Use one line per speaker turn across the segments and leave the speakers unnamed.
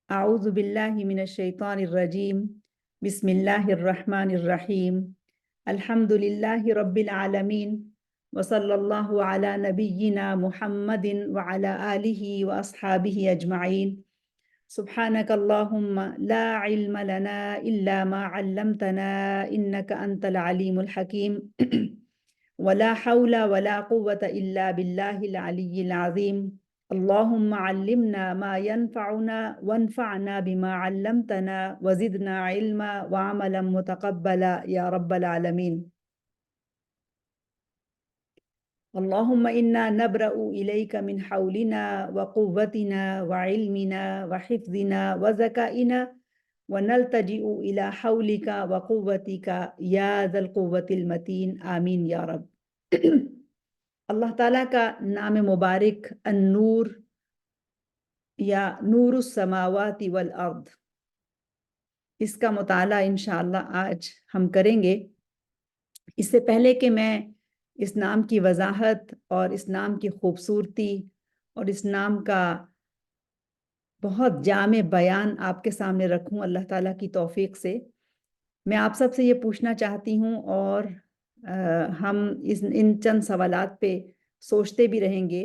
أعوذ بالله من الشيطان الرجيم. بسم الله الرحمن الرحيم. الحمد لله رب العالمين، وصلى الله على نبينا محمد وعلى آله وأصحابه أجمعين. سبحانك اللهم لا علم لنا إلا ما علمتنا إنك أنت العليم الحكيم. ولا حول ولا قوة إلا بالله العلي العظيم. اللهم علمنا ما ينفعنا وانفعنا بما علمتنا وزدنا علما وعملا متقبلا يا رب العالمين. اللهم إنا نبرأ إليك من حولنا وقوتنا وعلمنا وحفظنا وذكائنا، ونلتجئ إلى حولك وقوتك يا ذا القوة المتين. آمين یا رب. اللہ تعالیٰ کا نام مبارک النور یا نور السماوات والارض، اس کا مطالعہ انشاءاللہ آج ہم کریں گے۔ اس سے پہلے کہ میں اس نام کی وضاحت اور اس نام کی خوبصورتی اور اس نام کا بہت جامع بیان آپ کے سامنے رکھوں اللہ تعالیٰ کی توفیق سے، میں آپ سب سے یہ پوچھنا چاہتی ہوں، اور ہم ان چند سوالات پہ سوچتے بھی رہیں گے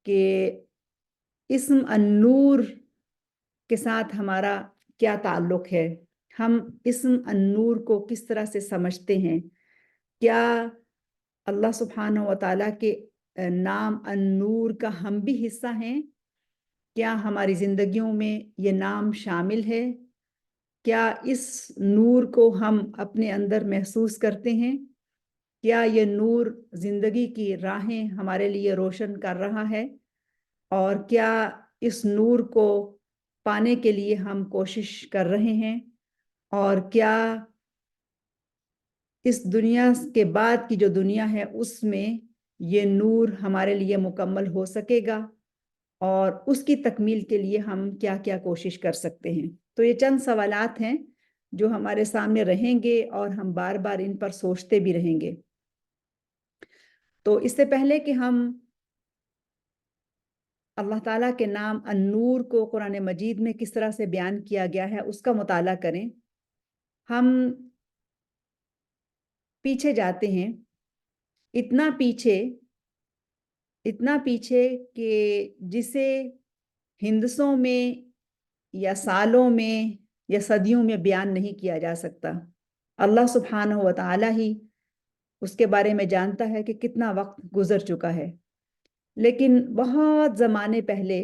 کہ اسم النور کے ساتھ ہمارا کیا تعلق ہے، ہم اسم النور کو کس طرح سے سمجھتے ہیں، کیا اللہ سبحانہ و تعالیٰ کے نام النور کا ہم بھی حصہ ہیں، کیا ہماری زندگیوں میں یہ نام شامل ہے، کیا اس نور کو ہم اپنے اندر محسوس کرتے ہیں، کیا یہ نور زندگی کی راہیں ہمارے لیے روشن کر رہا ہے، اور کیا اس نور کو پانے کے لیے ہم کوشش کر رہے ہیں، اور کیا اس دنیا کے بعد کی جو دنیا ہے اس میں یہ نور ہمارے لیے مکمل ہو سکے گا، اور اس کی تکمیل کے لیے ہم کیا کیا کوشش کر سکتے ہیں۔ تو یہ چند سوالات ہیں جو ہمارے سامنے رہیں گے اور ہم بار بار ان پر سوچتے بھی رہیں گے۔ تو اس سے پہلے کہ ہم اللہ تعالیٰ کے نام النور کو قرآن مجید میں کس طرح سے بیان کیا گیا ہے اس کا مطالعہ کریں، ہم پیچھے جاتے ہیں، اتنا پیچھے کہ جسے ہندسوں میں یا سالوں میں یا صدیوں میں بیان نہیں کیا جا سکتا۔ اللہ سبحانہ و تعالیٰ ہی اس کے بارے میں جانتا ہے کہ کتنا وقت گزر چکا ہے، لیکن بہت زمانے پہلے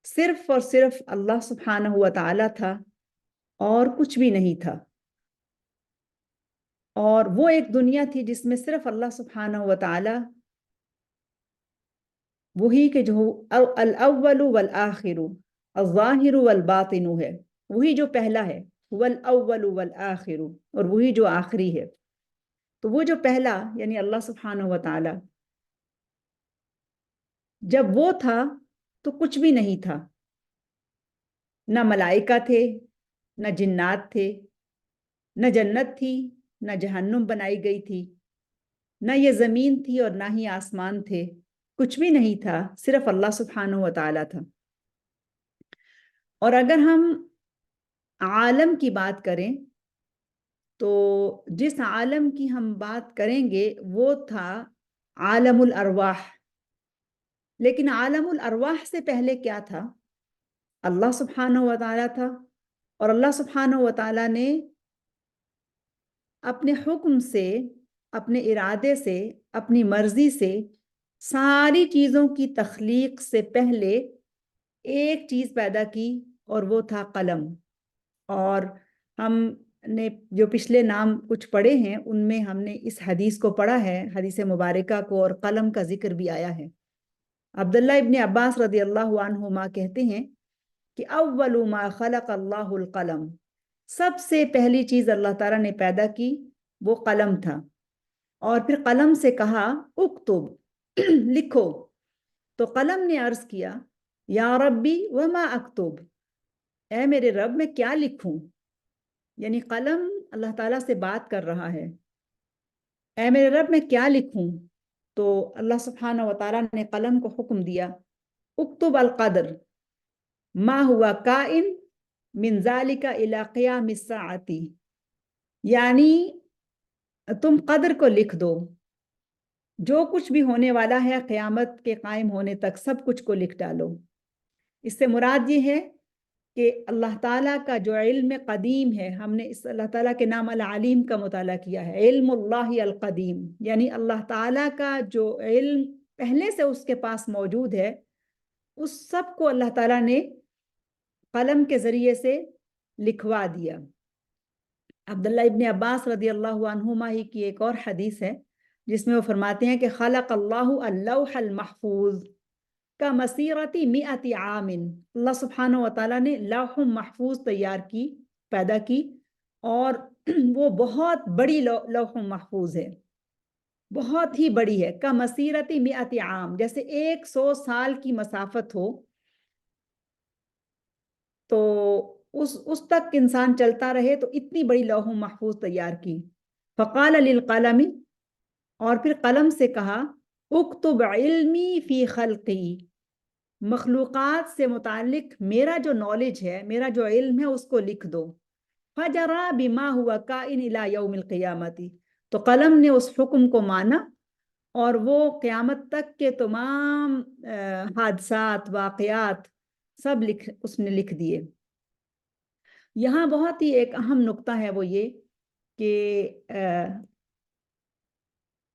صرف اور صرف اللہ سبحانہ و تعالیٰ تھا اور کچھ بھی نہیں تھا، اور وہ ایک دنیا تھی جس میں صرف اللہ سبحانہ و تعالیٰ وہی کہ جو الاول والآخر الظاہر والباطن ہے، وہی جو پہلا ہے، والاول والآخر، اور وہی جو آخری ہے۔ تو وہ جو پہلا یعنی اللہ سبحانہ و تعالیٰ جب وہ تھا تو کچھ بھی نہیں تھا، نہ ملائکہ تھے، نہ جنات تھے، نہ جنت تھی، نہ جہنم بنائی گئی تھی، نہ یہ زمین تھی اور نہ ہی آسمان تھے، کچھ بھی نہیں تھا، صرف اللہ سبحانہ و تعالیٰ تھا۔ اور اگر ہم عالم کی بات کریں تو جس عالم کی ہم بات کریں گے وہ تھا عالم الارواح، لیکن عالم الارواح سے پہلے کیا تھا؟ اللہ سبحانہ و تعالیٰ تھا، اور اللہ سبحانہ و تعالیٰ نے اپنے حکم سے، اپنے ارادے سے، اپنی مرضی سے ساری چیزوں کی تخلیق سے پہلے ایک چیز پیدا کی، اور وہ تھا قلم۔ اور ہم نے جو پچھلے نام کچھ پڑھے ہیں ان میں ہم نے اس حدیث کو پڑھا ہے، حدیث مبارکہ کو، اور قلم کا ذکر بھی آیا ہے۔ عبداللہ ابن عباس رضی اللہ عنہما کہتے ہیں کہ اول ما خلق اللہ القلم، سب سے پہلی چیز اللہ تعالیٰ نے پیدا کی وہ قلم تھا، اور پھر قلم سے کہا اکتب، لکھو۔ تو قلم نے عرض کیا یا ربی وما اکتب، اے میرے رب میں کیا لکھوں؟ یعنی قلم اللہ تعالیٰ سے بات کر رہا ہے، اے میرے رب میں کیا لکھوں؟ تو اللہ سبحانہ و تعالیٰ نے قلم کو حکم دیا اکتب القدر، ما ہوا کائن من ذالک الی قیام الساعتی، یعنی تم قدر کو لکھ دو، جو کچھ بھی ہونے والا ہے قیامت کے قائم ہونے تک سب کچھ کو لکھ ڈالو۔ اس سے مراد یہ ہے کہ اللہ تعالیٰ کا جو علم قدیم ہے، ہم نے اس اللہ تعالیٰ کے نام العلیم کا مطالعہ کیا ہے، علم اللہ القدیم، یعنی اللہ تعالیٰ کا جو علم پہلے سے اس کے پاس موجود ہے، اس سب کو اللہ تعالیٰ نے قلم کے ذریعے سے لکھوا دیا۔ عبداللہ ابن عباس رضی اللہ عنہما ہی کی ایک اور حدیث ہے جس میں وہ فرماتے ہیں کہ خلق اللہ اللوح المحفوظ کا مسیرتی مئتی عام، اللہ سبحانہ و تعالیٰ نے لوح محفوظ تیار کی، پیدا کی، اور وہ بہت بڑی لوح محفوظ ہے، بہت ہی بڑی ہے، کا مسیرتی مئتی عام، جیسے 100 سال کی مسافت ہو تو اس تک انسان چلتا رہے، تو اتنی بڑی لوح محفوظ تیار کی۔ فقال للقلم، اور پھر قلم سے کہا، اکتب علمی فی خلقی، مخلوقات سے متعلق میرا جو نالج ہے، میرا جو علم ہے اس کو لکھ دو۔ فجرا بما ہوا کائن الی یوم القیامت، تو قلم نے اس حکم کو مانا اور وہ قیامت تک کے تمام حادثات، واقعات سب اس نے لکھ دیے۔ یہاں بہت ہی ایک اہم نقطہ ہے، وہ یہ کہ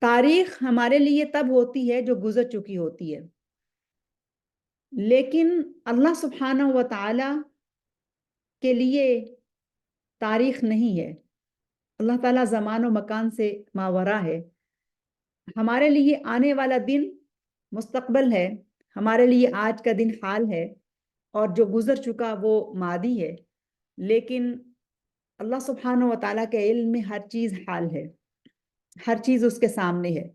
تاریخ ہمارے لیے تب ہوتی ہے جو گزر چکی ہوتی ہے، لیکن اللہ سبحانہ و تعالی کے لیے تاریخ نہیں ہے، اللہ تعالیٰ زمان و مکان سے ماورا ہے۔ ہمارے لیے آنے والا دن مستقبل ہے، ہمارے لیے آج کا دن حال ہے، اور جو گزر چکا وہ ماضی ہے، لیکن اللہ سبحانہ و تعالیٰ کے علم میں ہر چیز حال ہے، ہر چیز اس کے سامنے ہے۔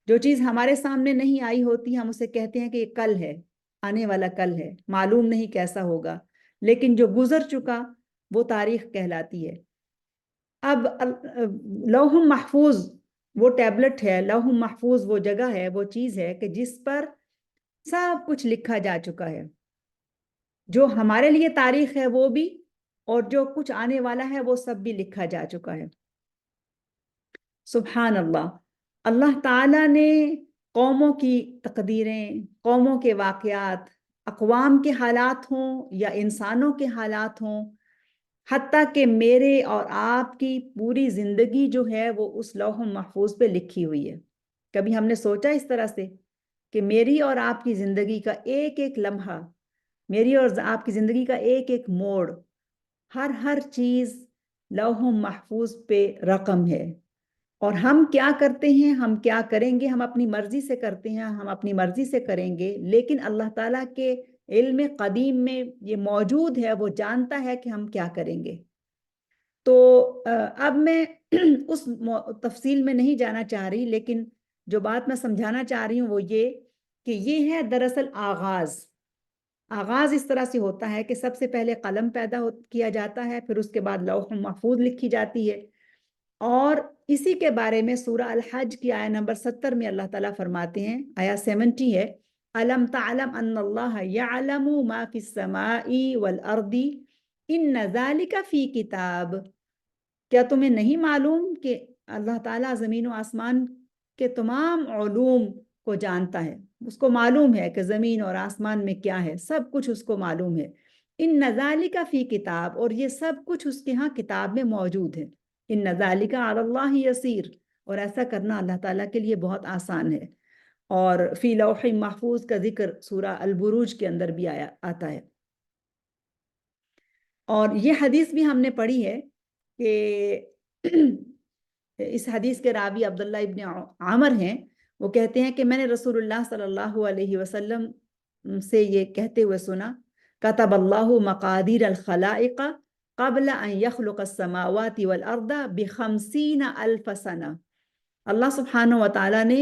جو چیز ہمارے سامنے نہیں آئی ہوتی ہم اسے کہتے ہیں کہ یہ کل ہے، آنے والا کل ہے، معلوم نہیں کیسا ہوگا، لیکن جو گزر چکا وہ تاریخ کہلاتی ہے۔ اب لوح محفوظ وہ ٹیبلٹ ہے، لوح محفوظ وہ جگہ ہے، وہ چیز ہے کہ جس پر سب کچھ لکھا جا چکا ہے، جو ہمارے لیے تاریخ ہے وہ بھی، اور جو کچھ آنے والا ہے وہ سب بھی لکھا جا چکا ہے۔ سبحان اللہ، اللہ تعالیٰ نے قوموں کی تقدیریں، قوموں کے واقعات، اقوام کے حالات ہوں یا انسانوں کے حالات ہوں، حتیٰ کہ میرے اور آپ کی پوری زندگی جو ہے وہ اس لوح محفوظ پہ لکھی ہوئی ہے۔ کبھی ہم نے سوچا اس طرح سے کہ میری اور آپ کی زندگی کا ایک ایک لمحہ، میری اور آپ کی زندگی کا ایک ایک موڑ، ہر چیز لوح محفوظ پہ رقم ہے، اور ہم کیا کرتے ہیں، ہم کیا کریں گے، ہم اپنی مرضی سے کرتے ہیں، ہم اپنی مرضی سے کریں گے، لیکن اللہ تعالیٰ کے علم قدیم میں یہ موجود ہے، وہ جانتا ہے کہ ہم کیا کریں گے۔ تو اب میں اس تفصیل میں نہیں جانا چاہ رہی، لیکن جو بات میں سمجھانا چاہ رہی ہوں وہ یہ کہ یہ ہے دراصل آغاز اس طرح سے ہوتا ہے کہ سب سے پہلے قلم پیدا کیا جاتا ہے، پھر اس کے بعد لوح محفوظ لکھی جاتی ہے، اور اسی کے بارے میں سورہ الحج کی آیہ نمبر 70 میں اللہ تعالیٰ فرماتے ہیں، آیہ 70 ہے، أَلَمْ تَعْلَمْ أَنَّ اللَّهَ يَعْلَمُ مَا فِي السَّمَاءِ وَالْأَرْضِ إِنَّ ذَلِكَ فِي كِتَابٍ، کیا تمہیں نہیں معلوم کہ اللہ تعالیٰ زمین و آسمان کے تمام علوم کو جانتا ہے، اس کو معلوم ہے کہ زمین اور آسمان میں کیا ہے، سب کچھ اس کو معلوم ہے۔ إِنَّ ذَلِكَ فِي كِتَابٍ، اور یہ سب کچھ اس کے ہاں کتاب میں موجود ہے۔ إِنَّ ذَلِكَ عَلَى اللَّهِ يَسِيرٌ، اور ایسا کرنا اللہ تعالیٰ کے لیے بہت آسان ہے۔ اور فی لوح محفوظ کا ذکر سورہ البروج کے اندر بھی آتا ہے۔ اور یہ حدیث بھی ہم نے پڑھی ہے کہ اس حدیث کے راوی عبداللہ ابن عامر ہیں، وہ کہتے ہیں کہ میں نے رسول اللہ صلی اللہ علیہ وسلم سے یہ کہتے ہوئے سنا، کتب اللہ مقادیر الخلائق قبل ان یخلق السماوات والارض ب50,000 سنہ، اللہ سبحانہ و تعالیٰ نے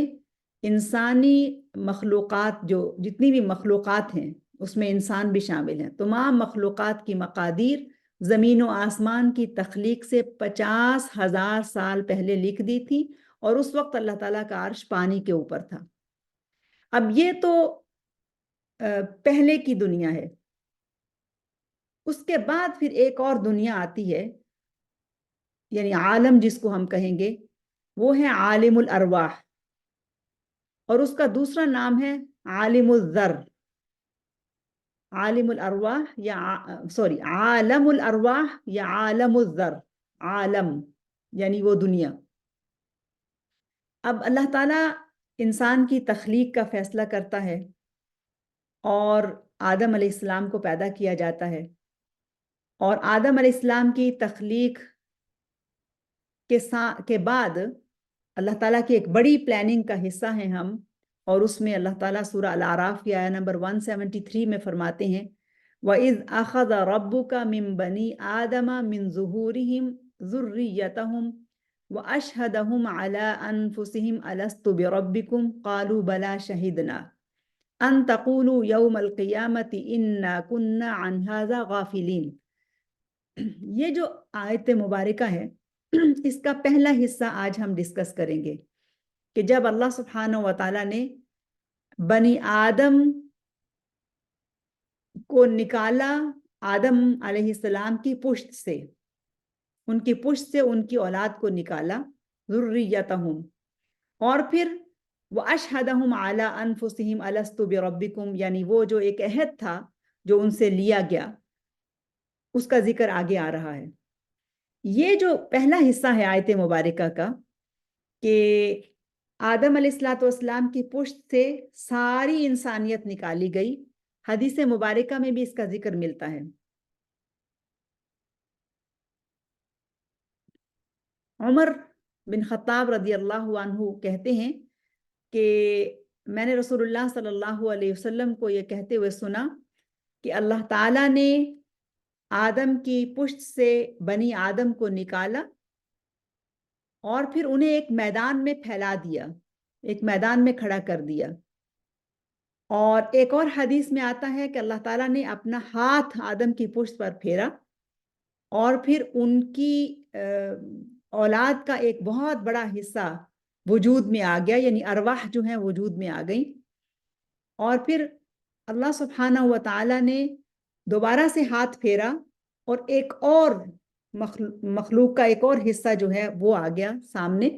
انسانی مخلوقات، جو جتنی بھی مخلوقات ہیں اس میں انسان بھی شامل ہیں، تمام مخلوقات کی مقادیر زمین و آسمان کی تخلیق سے 50,000 سال پہلے لکھ دی تھی، اور اس وقت اللہ تعالیٰ کا عرش پانی کے اوپر تھا۔ اب یہ تو پہلے کی دنیا ہے، اس کے بعد پھر ایک اور دنیا آتی ہے، یعنی عالم جس کو ہم کہیں گے، وہ ہے عالم الارواح، اور اس کا دوسرا نام ہے عالم الذر. عالم الارواح یا سوری عالم الارواح یا عالم الذر. عالم یعنی وہ دنیا. اب اللہ تعالیٰ انسان کی تخلیق کا فیصلہ کرتا ہے اور آدم علیہ السلام کو پیدا کیا جاتا ہے، اور آدم علیہ السلام کی تخلیق کے بعد اللہ تعالیٰ کی ایک بڑی پلاننگ کا حصہ ہیں ہم، اور اس میں اللہ تعالیٰ سورہ الاعراف کی آیہ نمبر 173 میں فرماتے ہیں وَإِذْ أَخَذَ رَبُّكَ مِن بَنِي آدَمَ مِن ظُهُورِهِمْ ذُرِّيَّتَهُمْ وَأَشْهَدَهُمْ عَلَىٰ أَنفُسِهِمْ أَلَسْتُ بِرَبِّكُمْ قَالُوا بَلَىٰ شَهِدْنَا أَن تَقُولُوا يَوْمَ الْقِيَامَةِ إِنَّا كُنَّا عَنْ هَٰذَا غَافِلِينَ. یہ جو آیت مبارکہ ہے، اس کا پہلا حصہ آج ہم ڈسکس کریں گے کہ جب اللہ سبحانہ و تعالیٰ نے بنی آدم کو نکالا آدم علیہ السلام کی پشت سے، ان کی پشت سے ان کی اولاد کو نکالا، ذریتہم، اور پھر وَأَشْهَدَهُمْ عَلَىٰ أَنفُسِهِمْ أَلَسْتُ بِرَبِّكُمْ، یعنی وہ جو ایک عہد تھا جو ان سے لیا گیا، اس کا ذکر آگے آ رہا ہے. یہ جو پہلا حصہ ہے آیت مبارکہ کا کہ آدم علیہ السلام کی پشت سے ساری انسانیت نکالی گئی، حدیث مبارکہ میں بھی اس کا ذکر ملتا ہے. عمر بن خطاب رضی اللہ عنہ کہتے ہیں کہ میں نے رسول اللہ صلی اللہ علیہ وسلم کو یہ کہتے ہوئے سنا کہ اللہ تعالیٰ نے آدم کی پشت سے بنی آدم کو نکالا اور پھر انہیں ایک میدان میں پھیلا دیا، ایک میدان میں کھڑا کر دیا. اور ایک اور حدیث میں آتا ہے کہ اللہ تعالیٰ نے اپنا ہاتھ آدم کی پشت پر پھیرا اور پھر ان کی اولاد کا ایک بہت بڑا حصہ وجود میں آ گیا، یعنی ارواح جو ہیں وجود میں آ گئی. اور پھر اللہ سبحانہ و تعالیٰ نے دوبارہ سے ہاتھ پھیرا اور ایک اور مخلوق کا ایک اور حصہ جو ہے وہ آ گیا سامنے،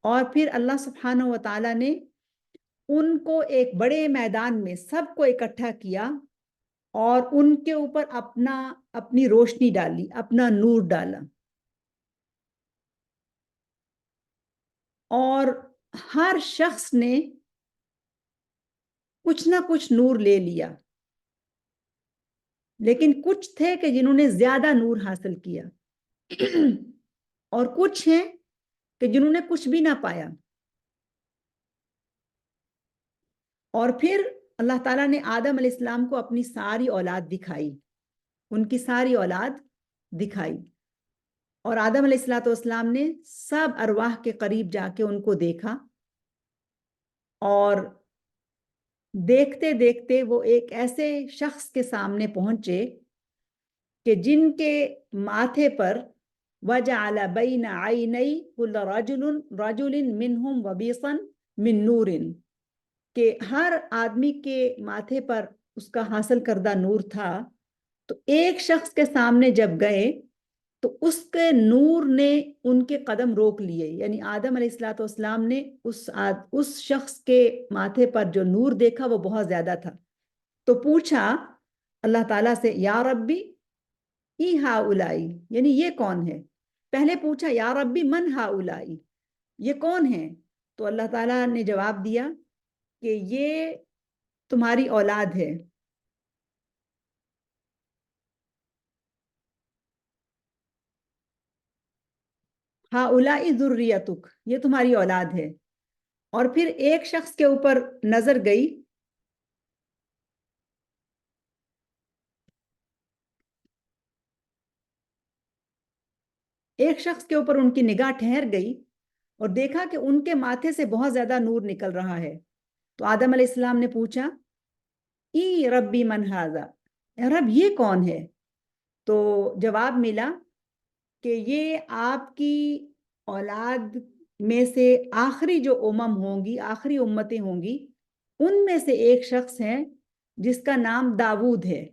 اور پھر اللہ سبحانہ و تعالیٰ نے ان کو ایک بڑے میدان میں سب کو اکٹھا کیا اور ان کے اوپر اپنی روشنی ڈالی، اپنا نور ڈالا، اور ہر شخص نے کچھ نہ کچھ نور لے لیا، لیکن کچھ تھے کہ جنہوں نے زیادہ نور حاصل کیا اور کچھ ہیں کہ جنہوں نے کچھ بھی نہ پایا. اور پھر اللہ تعالیٰ نے آدم علیہ السلام کو اپنی ساری اولاد دکھائی، ان کی ساری اولاد دکھائی، اور آدم علیہ السلام نے سب ارواح کے قریب جا کے ان کو دیکھا، اور دیکھتے دیکھتے وہ ایک ایسے شخص کے سامنے پہنچے کہ جن کے ماتھے پر وَجَعَلَ بَيْنَ عَيْنَيْ كُلَّ رَجُلٍ مِّنْهُمْ وَبِيصًا مِّن نُورٍ، کہ ہر آدمی کے ماتھے پر اس کا حاصل کردہ نور تھا. تو ایک شخص کے سامنے جب گئے تو اس کے نور نے ان کے قدم روک لیے، یعنی آدم علیہ السلام نے اس شخص کے ماتھے پر جو نور دیکھا وہ بہت زیادہ تھا. تو پوچھا اللہ تعالیٰ سے یا ربی ای ہا اولائی، یعنی یہ کون ہے؟ پہلے پوچھا یا ربی من ہا اولائی، یہ کون ہے؟ تو اللہ تعالیٰ نے جواب دیا کہ یہ تمہاری اولاد ہے. ہا اولائی ذریتک، یہ تمہاری اولاد ہے. اور پھر ایک شخص کے اوپر نظر گئی، ایک شخص کے اوپر ان کی نگاہ ٹھہر گئی اور دیکھا کہ ان کے ماتھے سے بہت زیادہ نور نکل رہا ہے. تو آدم علیہ السلام نے پوچھا ای ربی من ھذا، رب یہ کون ہے؟ تو جواب ملا کہ یہ آپ کی اولاد میں سے آخری جو ہوں گی، آخری امتیں ہوں گی، ان میں سے ایک شخص ہے جس کا نام داؤد ہے.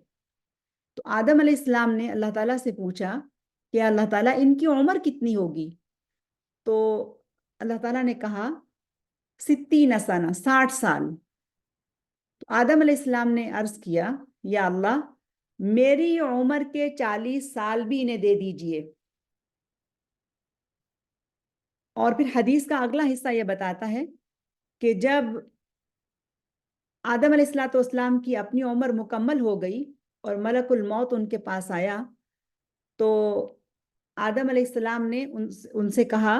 تو آدم علیہ السلام نے اللہ تعالیٰ سے پوچھا کہ اللہ تعالیٰ ان کی عمر کتنی ہوگی؟ تو اللہ تعالیٰ نے کہا 60 سنہ، 60 سال۔ تو آدم علیہ السلام نے عرض کیا یا اللہ میری عمر کے 40 سال بھی انہیں دے دیجئے۔ اور پھر حدیث کا اگلا حصہ یہ بتاتا ہے کہ جب آدم علیہ السلام کی اپنی عمر مکمل ہو گئی اور ملک الموت ان کے پاس آیا تو آدم علیہ السلام نے ان سے کہا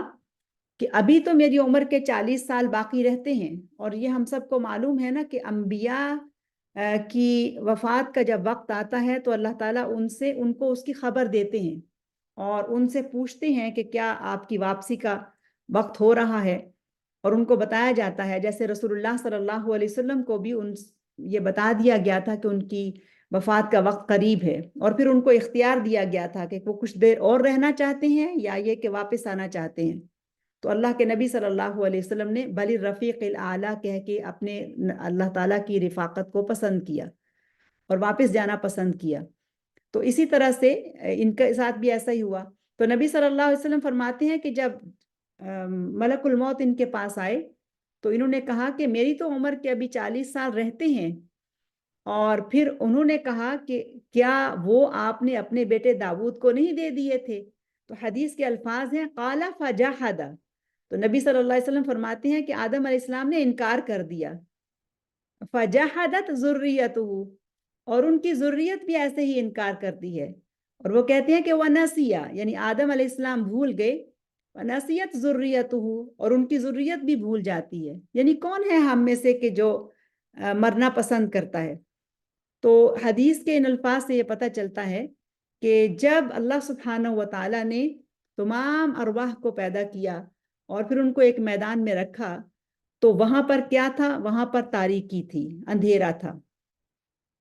کہ ابھی تو میری عمر کے 40 سال باقی رہتے ہیں، اور یہ ہم سب کو معلوم ہے نا کہ انبیاء کی وفات کا جب وقت آتا ہے تو اللہ تعالیٰ ان کو اس کی خبر دیتے ہیں اور ان سے پوچھتے ہیں کہ کیا آپ کی واپسی کا وقت ہو رہا ہے، اور ان کو بتایا جاتا ہے، جیسے رسول اللہ صلی اللہ علیہ وسلم کو بھی یہ بتا دیا گیا تھا کہ ان کی وفات کا وقت قریب ہے، اور پھر ان کو اختیار دیا گیا تھا کہ وہ کچھ دیر اور رہنا چاہتے ہیں یا یہ کہ واپس آنا چاہتے ہیں۔ تو اللہ کے نبی صلی اللہ علیہ وسلم نے بل رفیق الاعلیٰ کہہ کے اپنے اللہ تعالیٰ کی رفاقت کو پسند کیا اور واپس جانا پسند کیا۔ تو اسی طرح سے ان کے ساتھ بھی ایسا ہی ہوا۔ تو نبی صلی اللہ علیہ وسلم فرماتے ہیں کہ جب ملک الموت ان کے پاس آئے تو انہوں نے کہا کہ میری تو عمر کے ابھی 40 سال رہتے ہیں، اور پھر انہوں نے کہا کہ کیا وہ آپ نے اپنے بیٹے داؤد کو نہیں دے دیے تھے؟ تو حدیث کے الفاظ ہیں قال فجحد، تو نبی صلی اللہ علیہ وسلم فرماتے ہیں کہ آدم علیہ السلام نے انکار کر دیا۔ فجحدت ذریتہ، اور ان کی ذریت بھی ایسے ہی انکار کرتی ہے، اور وہ کہتے ہیں کہ وہ نسیہ، یعنی آدم علیہ السلام بھول گئے، نسیت ذریتہ، اور ان کی ذریت بھی بھول جاتی ہے۔ یعنی کون ہے ہم میں سے کہ جو مرنا پسند کرتا ہے؟ تو حدیث کے ان الفاظ سے یہ پتہ چلتا ہے کہ جب اللہ سبحانہ و تعالیٰ نے تمام ارواح کو پیدا کیا اور پھر ان کو ایک میدان میں رکھا تو وہاں پر کیا تھا؟ وہاں پر تاریکی تھی، اندھیرا تھا۔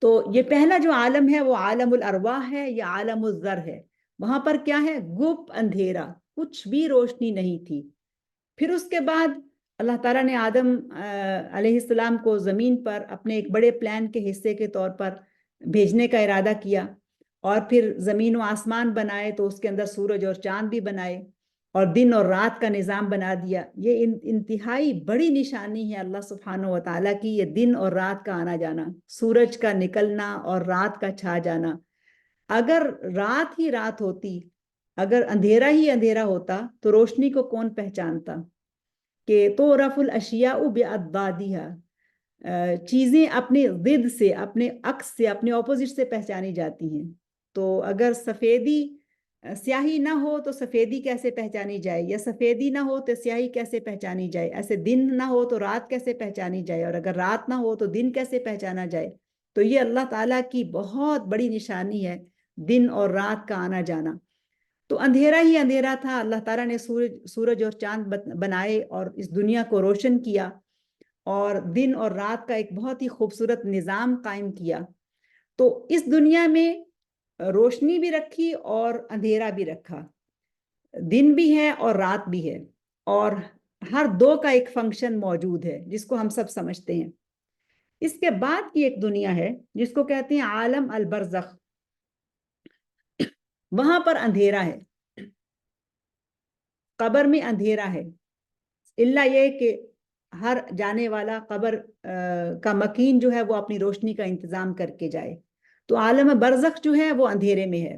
تو یہ پہلا جو عالم ہے وہ عالم الارواح ہے یا عالم الذر ہے۔ وہاں پر کیا ہے؟ گپ اندھیرا، کچھ بھی روشنی نہیں تھی۔ پھر اس کے بعد اللہ تعالیٰ نے آدم علیہ السلام کو زمین پر اپنے ایک بڑے پلان کے حصے کے طور پر بھیجنے کا ارادہ کیا، اور پھر زمین و آسمان بنائے تو اس کے اندر سورج اور چاند بھی بنائے، اور دن اور رات کا نظام بنا دیا۔ یہ انتہائی بڑی نشانی ہے اللہ سبحانہ و تعالیٰ کی، یہ دن اور رات کا آنا جانا، سورج کا نکلنا اور رات کا چھا جانا۔ اگر رات ہی رات ہوتی، اگر اندھیرا ہی اندھیرا ہوتا تو روشنی کو کون پہچانتا؟ کہ تو رف الاشیاء باضدادہا، چیزیں اپنے ضد سے، اپنے عکس سے، اپنے اپوزٹ سے پہچانی جاتی ہیں۔ تو اگر سیاہی نہ ہو تو سفیدی کیسے پہچانی جائے، یا سفیدی نہ ہو تو سیاہی کیسے پہچانی جائے؟ ایسے دن نہ ہو تو رات کیسے پہچانی جائے، اور اگر رات نہ ہو تو دن کیسے پہچانا جائے؟ تو یہ اللہ تعالیٰ کی بہت بڑی نشانی ہے، دن اور رات کا آنا جانا۔ تو اندھیرا ہی اندھیرا تھا، اللہ تعالیٰ نے سورج اور چاند بنائے اور اس دنیا کو روشن کیا، اور دن اور رات کا ایک بہت ہی خوبصورت نظام قائم کیا۔ تو اس دنیا میں روشنی بھی رکھی اور اندھیرا بھی رکھا، دن بھی ہے اور رات بھی ہے، اور ہر دو کا ایک فنکشن موجود ہے جس کو ہم سب سمجھتے ہیں۔ اس کے بعد کی ایک دنیا ہے جس کو کہتے ہیں عالم البرزخ، وہاں پر اندھیرا ہے، قبر میں اندھیرا ہے، اللہ یہ کہ ہر جانے والا قبر کا مکین جو ہے وہ اپنی روشنی کا انتظام کر کے جائے۔ تو عالم برزخ جو ہے وہ اندھیرے میں ہے۔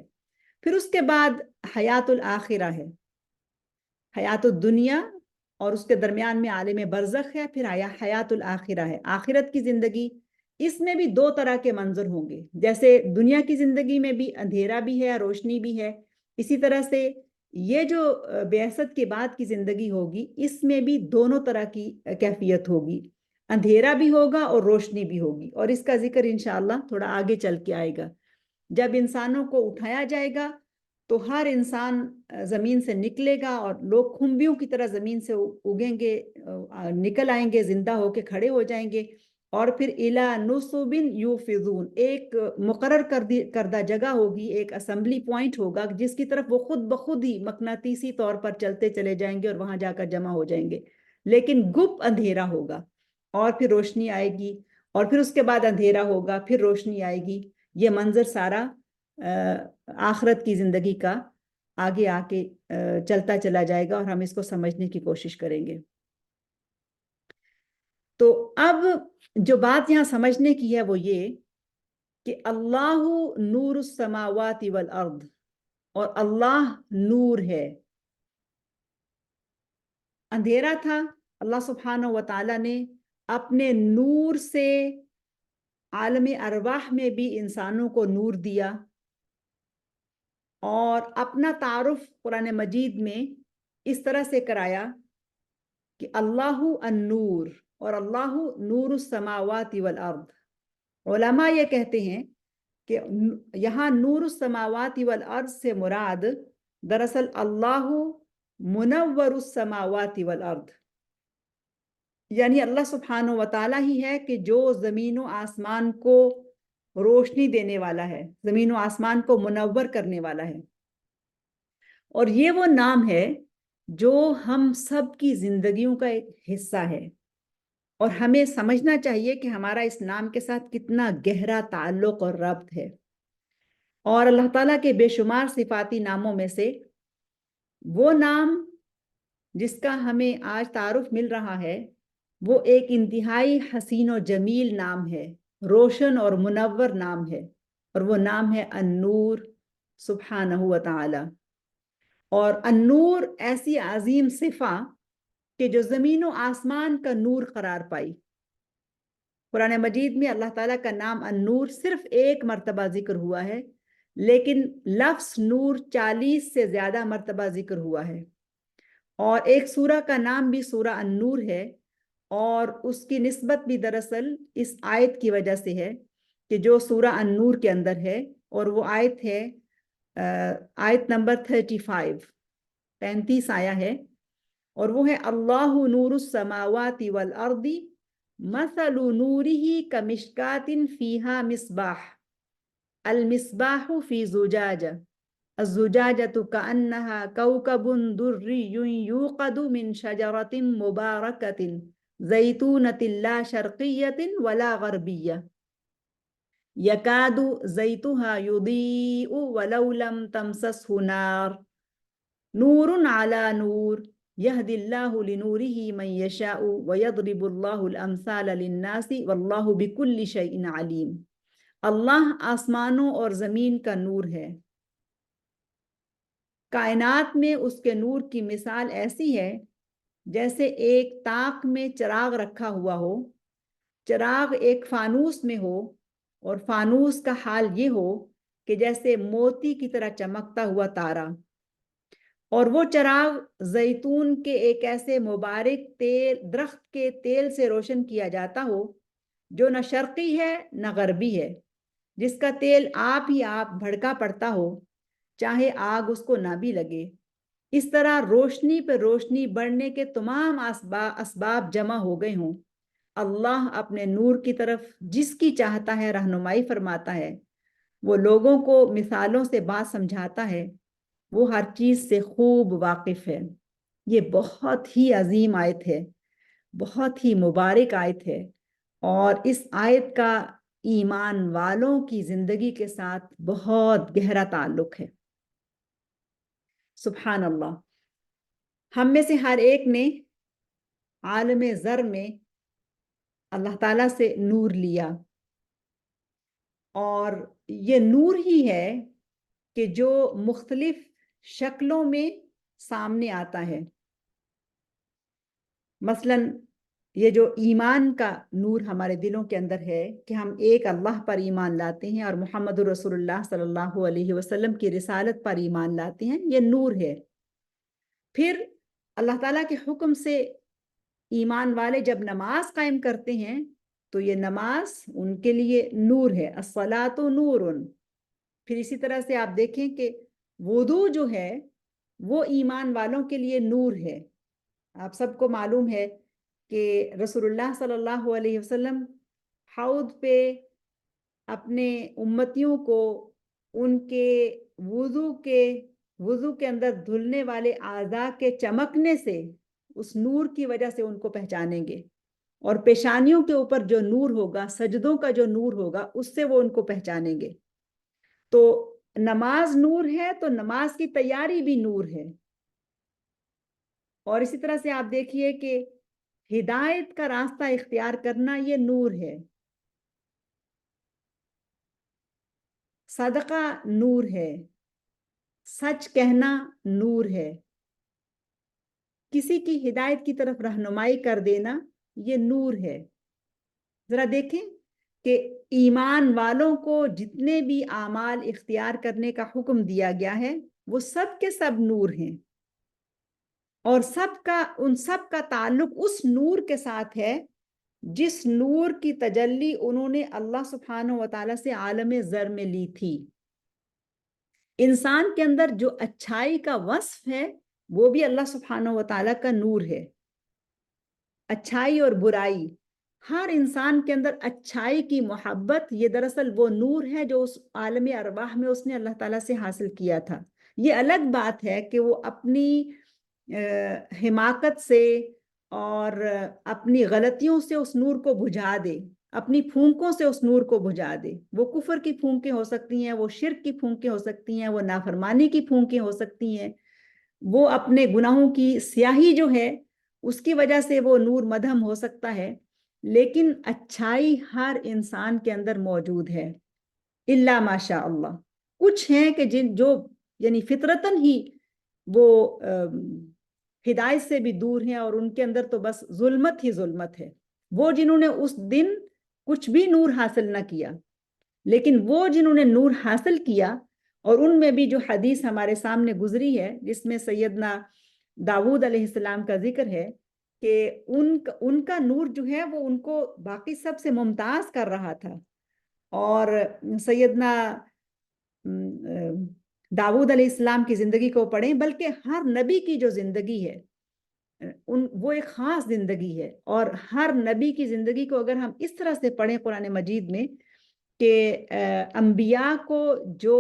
پھر اس کے بعد حیات الآخرہ ہے، حیات الدنیا اور اس کے درمیان میں عالم برزخ ہے، پھر حیات الآخرہ ہے، آخرت کی زندگی۔ اس میں بھی دو طرح کے منظر ہوں گے، جیسے دنیا کی زندگی میں بھی اندھیرا بھی ہے، روشنی بھی ہے، اسی طرح سے یہ جو بعثت کے بعد کی زندگی ہوگی اس میں بھی دونوں طرح کی کیفیت ہوگی، اندھیرا بھی ہوگا اور روشنی بھی ہوگی، اور اس کا ذکر انشاءاللہ تھوڑا آگے چل کے آئے گا۔ جب انسانوں کو اٹھایا جائے گا تو ہر انسان زمین سے نکلے گا، اور لوگ کھمبیوں کی طرح زمین سے اگیں گے، نکل آئیں گے، زندہ ہو کے کھڑے ہو جائیں گے، اور پھر اِلَى نُصُبٍ يُوفِضُونَ، ایک مقرر کردہ جگہ ہوگی، ایک اسمبلی پوائنٹ ہوگا جس کی طرف وہ خود بخود ہی مقناطیسی طور پر چلتے چلے جائیں گے اور وہاں جا کر جمع ہو جائیں گے، لیکن گپ اندھیرا ہوگا، اور پھر روشنی آئے گی، اور پھر اس کے بعد اندھیرا ہوگا، پھر روشنی آئے گی۔ یہ منظر سارا آخرت کی زندگی کا آگے آ کے چلتا چلا جائے گا اور ہم اس کو سمجھنے کی کوشش کریں گے. تو اب جو بات یہاں سمجھنے کی ہے وہ یہ کہ اللہ نور السماوات والارض، اور اللہ نور ہے. اندھیرا تھا، اللہ سبحانہ و تعالیٰ نے اپنے نور سے عالم ارواح میں بھی انسانوں کو نور دیا، اور اپنا تعارف قرآن مجید میں اس طرح سے کرایا کہ اللہ النور اور اللہ نور السماوات والارض. علماء یہ کہتے ہیں کہ یہاں نور السماوات والارض سے مراد دراصل اللہ منور السماوات والارض، یعنی اللہ سبحانہ و تعالیٰ ہی ہے کہ جو زمین و آسمان کو روشنی دینے والا ہے، زمین و آسمان کو منور کرنے والا ہے. اور یہ وہ نام ہے جو ہم سب کی زندگیوں کا ایک حصہ ہے، اور ہمیں سمجھنا چاہیے کہ ہمارا اس نام کے ساتھ کتنا گہرا تعلق اور ربط ہے. اور اللہ تعالیٰ کے بے شمار صفاتی ناموں میں سے وہ نام جس کا ہمیں آج تعارف مل رہا ہے وہ ایک انتہائی حسین و جمیل نام ہے، روشن اور منور نام ہے، اور وہ نام ہے النور سبحانہ و تعالی. اور النور ایسی عظیم صفہ کہ جو زمین و آسمان کا نور قرار پائی. قرآن مجید میں اللہ تعالیٰ کا نام النور صرف ایک مرتبہ ذکر ہوا ہے، لیکن لفظ نور 40 سے زیادہ مرتبہ ذکر ہوا ہے. اور ایک سورہ کا نام بھی سورہ النور ہے، اور اس کی نسبت بھی دراصل اس آیت کی وجہ سے ہے کہ جو سورہ النور کے اندر ہے، اور وہ آیت ہے آیت نمبر 35 آیا ہے، اور وہ ہے اللہ نور السماوات والارض مثل نورہ کمشکات فیہا مصباح المصباح فی زجاجہ الزجاجة كأنها كوكب دري يوقد من شجرة مباركة زيتونة لا شرقية ولا غربية يكاد زيتها يضيء ولو لم تمسسه نار نور على نور يهدي الله لنوره من يشاء ويضرب الله الأمثال للناس والله بكل شيء عليم. اللہ آسمانوں اور زمین کا نور ہے. کائنات میں اس کے نور کی مثال ایسی ہے جیسے ایک طاق میں چراغ رکھا ہوا ہو، چراغ ایک فانوس میں ہو، اور فانوس کا حال یہ ہو کہ جیسے موتی کی طرح چمکتا ہوا تارا، اور وہ چراغ زیتون کے ایک ایسے مبارک درخت کے تیل سے روشن کیا جاتا ہو جو نہ شرقی ہے نہ غربی ہے، جس کا تیل آپ ہی آپ بھڑکا پڑتا ہو چاہے آگ اس کو نہ بھی لگے. اس طرح روشنی پہ روشنی بڑھنے کے تمام اسباب جمع ہو گئے ہوں. اللہ اپنے نور کی طرف جس کی چاہتا ہے رہنمائی فرماتا ہے، وہ لوگوں کو مثالوں سے بات سمجھاتا ہے، وہ ہر چیز سے خوب واقف ہے. یہ بہت ہی عظیم آیت ہے، بہت ہی مبارک آیت ہے، اور اس آیت کا ایمان والوں کی زندگی کے ساتھ بہت گہرا تعلق ہے. سبحان اللہ. ہم میں سے ہر ایک نے عالم ذر میں اللہ تعالیٰ سے نور لیا، اور یہ نور ہی ہے کہ جو مختلف شکلوں میں سامنے آتا ہے. مثلاً یہ جو ایمان کا نور ہمارے دلوں کے اندر ہے کہ ہم ایک اللہ پر ایمان لاتے ہیں اور محمد رسول اللہ صلی اللہ علیہ وسلم کی رسالت پر ایمان لاتے ہیں، یہ نور ہے. پھر اللہ تعالیٰ کے حکم سے ایمان والے جب نماز قائم کرتے ہیں تو یہ نماز ان کے لیے نور ہے، الصلاۃ نور. پھر اسی طرح سے آپ دیکھیں کہ وضو جو ہے وہ ایمان والوں کے لیے نور ہے. آپ سب کو معلوم ہے کہ رسول اللہ صلی اللہ علیہ وسلم حوض پہ اپنے امتیوں کو ان کے وضو کے اندر دھلنے والے اعضاء کے چمکنے سے، اس نور کی وجہ سے ان کو پہچانیں گے، اور پیشانیوں کے اوپر جو نور ہوگا، سجدوں کا جو نور ہوگا، اس سے وہ ان کو پہچانیں گے. تو نماز نور ہے تو نماز کی تیاری بھی نور ہے. اور اسی طرح سے آپ دیکھیے کہ ہدایت کا راستہ اختیار کرنا یہ نور ہے. صدقہ نور ہے. سچ کہنا نور ہے. کسی کی ہدایت کی طرف رہنمائی کر دینا یہ نور ہے. ذرا دیکھیں کہ ایمان والوں کو جتنے بھی اعمال اختیار کرنے کا حکم دیا گیا ہے وہ سب کے سب نور ہیں، اور ان سب کا تعلق اس نور کے ساتھ ہے جس نور کی تجلی انہوں نے اللہ سبحانہ و تعالیٰ سے عالم ذر میں لی تھی. انسان کے اندر جو اچھائی کا وصف ہے وہ بھی اللہ سبحانہ و تعالیٰ کا نور ہے. اچھائی اور برائی، ہر انسان کے اندر اچھائی کی محبت یہ دراصل وہ نور ہے جو اس عالم ارواح میں اس نے اللہ تعالیٰ سے حاصل کیا تھا. یہ الگ بات ہے کہ وہ اپنی حماقت سے اور اپنی غلطیوں سے اس نور کو بجھا دے، اپنی پھونکوں سے اس نور کو بجھا دے. وہ کفر کی پھونکیں ہو سکتی ہیں، وہ شرک کی پھونکیں ہو سکتی ہیں، وہ نافرمانی کی پھونکیں ہو سکتی ہیں، وہ اپنے گناہوں کی سیاہی جو ہے اس کی وجہ سے وہ نور مدھم ہو سکتا ہے، لیکن اچھائی ہر انسان کے اندر موجود ہے الا ماشاء اللہ. کچھ ہیں کہ جو یعنی فطرتاً ہی وہ ہدایت سے بھی دور ہیں اور ان کے اندر تو بس ظلمت ہی ظلمت ہے. وہ جنہوں نے اس دن کچھ بھی نور حاصل نہ کیا، لیکن وہ جنہوں نے نور حاصل کیا، اور ان میں بھی جو حدیث ہمارے سامنے گزری ہے جس میں سیدنا داؤد علیہ السلام کا ذکر ہے کہ ان کا نور جو ہے وہ ان کو باقی سب سے ممتاز کر رہا تھا. اور سیدنا داؤد علیہ السلام کی زندگی کو پڑھیں، بلکہ ہر نبی کی جو زندگی ہے وہ ایک خاص زندگی ہے. اور ہر نبی کی زندگی کو اگر ہم اس طرح سے پڑھیں قرآن مجید میں کہ انبیاء کو جو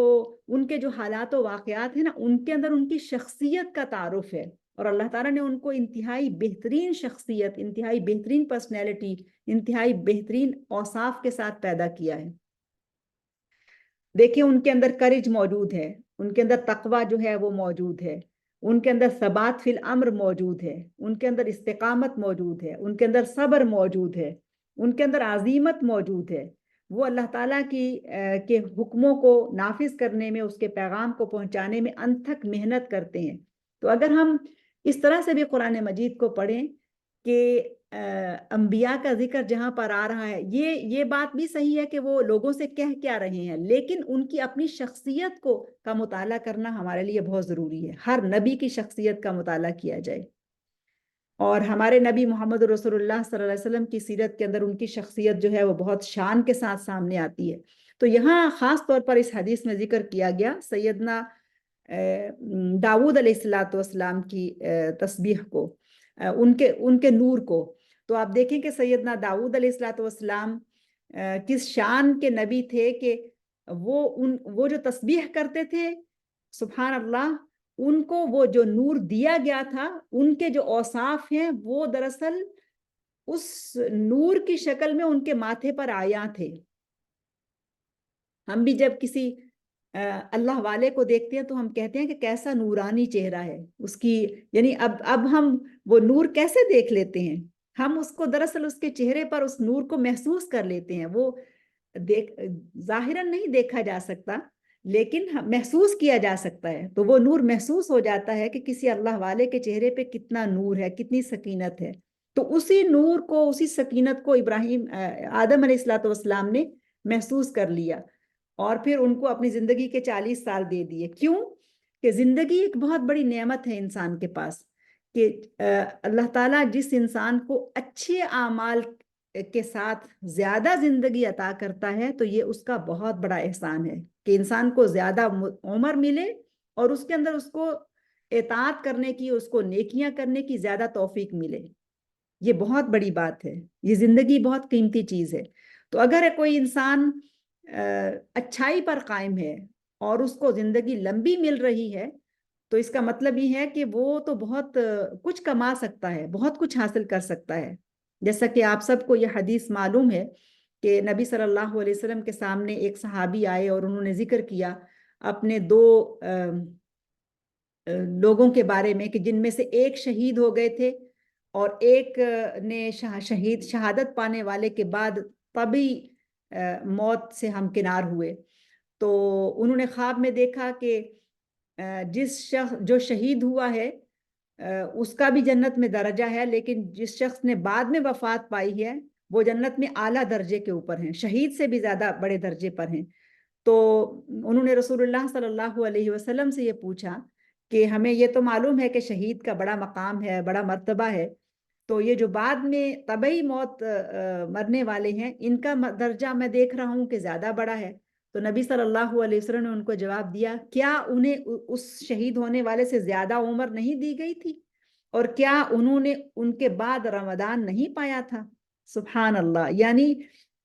ان کے جو حالات و واقعات ہیں نا ان کے اندر ان کی شخصیت کا تعارف ہے، اور اللہ تعالیٰ نے ان کو انتہائی بہترین شخصیت، انتہائی بہترین پرسنالٹی، انتہائی بہترین اوصاف کے ساتھ پیدا کیا ہے. دیکھیں ان کے اندر کرج موجود ہے، ان کے اندر تقوی جو ہے وہ موجود ہے، ان کے اندر ثبات فی الامر موجود ہے، ان کے اندر استقامت موجود ہے، ان کے اندر صبر موجود ہے، ان کے اندر عزیمت موجود ہے. وہ اللہ تعالیٰ کے حکموں کو نافذ کرنے میں، اس کے پیغام کو پہنچانے میں انتھک محنت کرتے ہیں. تو اگر ہم اس طرح سے بھی قرآن مجید کو پڑھیں کہ انبیاء کا ذکر جہاں پر آ رہا ہے، یہ بات بھی صحیح ہے کہ وہ لوگوں سے کہہ کیا رہے ہیں، لیکن ان کی اپنی شخصیت کا مطالعہ کرنا ہمارے لیے بہت ضروری ہے. ہر نبی کی شخصیت کا مطالعہ کیا جائے، اور ہمارے نبی محمد رسول اللہ صلی اللہ علیہ وسلم کی سیرت کے اندر ان کی شخصیت جو ہے وہ بہت شان کے ساتھ سامنے آتی ہے. تو یہاں خاص طور پر اس حدیث میں ذکر کیا گیا سیدنا داؤد علیہ السلام کی تسبیح کو، ان کے نور کو. تو آپ دیکھیں کہ سیدنا داؤد علیہ السلام کس شان کے نبی تھے کہ وہ جو تسبیح کرتے تھے، سبحان اللہ، ان کو وہ جو نور دیا گیا تھا، ان کے جو اوصاف ہیں وہ دراصل اس نور کی شکل میں ان کے ماتھے پر آیا تھے. ہم بھی جب کسی اللہ والے کو دیکھتے ہیں تو ہم کہتے ہیں کہ کیسا نورانی چہرہ ہے اس کی، یعنی اب ہم وہ نور کیسے دیکھ لیتے ہیں؟ ہم اس کو دراصل اس کے چہرے پر اس نور کو محسوس کر لیتے ہیں. وہ ظاہراً نہیں دیکھا جا سکتا لیکن محسوس کیا جا سکتا ہے. تو وہ نور محسوس ہو جاتا ہے کہ کسی اللہ والے کے چہرے پہ کتنا نور ہے، کتنی سکینت ہے. تو اسی نور کو، اسی سکینت کو آدم علیہ السلام نے محسوس کر لیا، اور پھر ان کو اپنی زندگی کے 40 سال دے دیے. کیوں کہ زندگی ایک بہت بڑی نعمت ہے انسان کے پاس، کہ اللہ تعالیٰ جس انسان کو اچھے اعمال کے ساتھ زیادہ زندگی عطا کرتا ہے تو یہ اس کا بہت بڑا احسان ہے کہ انسان کو زیادہ عمر ملے اور اس کے اندر اس کو اطاعت کرنے کی، اس کو نیکیاں کرنے کی زیادہ توفیق ملے. یہ بہت بڑی بات ہے، یہ زندگی بہت قیمتی چیز ہے. تو اگر کوئی انسان اچھائی پر قائم ہے اور اس کو زندگی لمبی مل رہی ہے تو اس کا مطلب یہ ہے کہ وہ تو بہت کچھ کما سکتا ہے، بہت کچھ حاصل کر سکتا ہے. جیسا کہ آپ سب کو یہ حدیث معلوم ہے کہ نبی صلی اللہ علیہ وسلم کے سامنے ایک صحابی آئے اور انہوں نے ذکر کیا اپنے دو لوگوں کے بارے میں کہ جن میں سے ایک شہید ہو گئے تھے اور ایک نے شہادت پانے والے کے بعد طبی موت سے ہمکنار ہوئے. تو انہوں نے خواب میں دیکھا کہ جس شخص جو شہید ہوا ہے اس کا بھی جنت میں درجہ ہے، لیکن جس شخص نے بعد میں وفات پائی ہے وہ جنت میں اعلیٰ درجے کے اوپر ہیں، شہید سے بھی زیادہ بڑے درجے پر ہیں. تو انہوں نے رسول اللہ صلی اللہ علیہ وسلم سے یہ پوچھا کہ ہمیں یہ تو معلوم ہے کہ شہید کا بڑا مقام ہے، بڑا مرتبہ ہے، تو یہ جو بعد میں طبعی موت مرنے والے ہیں ان کا درجہ میں دیکھ رہا ہوں کہ زیادہ بڑا ہے. تو نبی صلی اللہ علیہ وسلم نے ان کو جواب دیا، کیا انہیں اس شہید ہونے والے سے زیادہ عمر نہیں دی گئی تھی؟ اور کیا انہوں نے ان کے بعد رمضان نہیں پایا تھا؟ سبحان اللہ. یعنی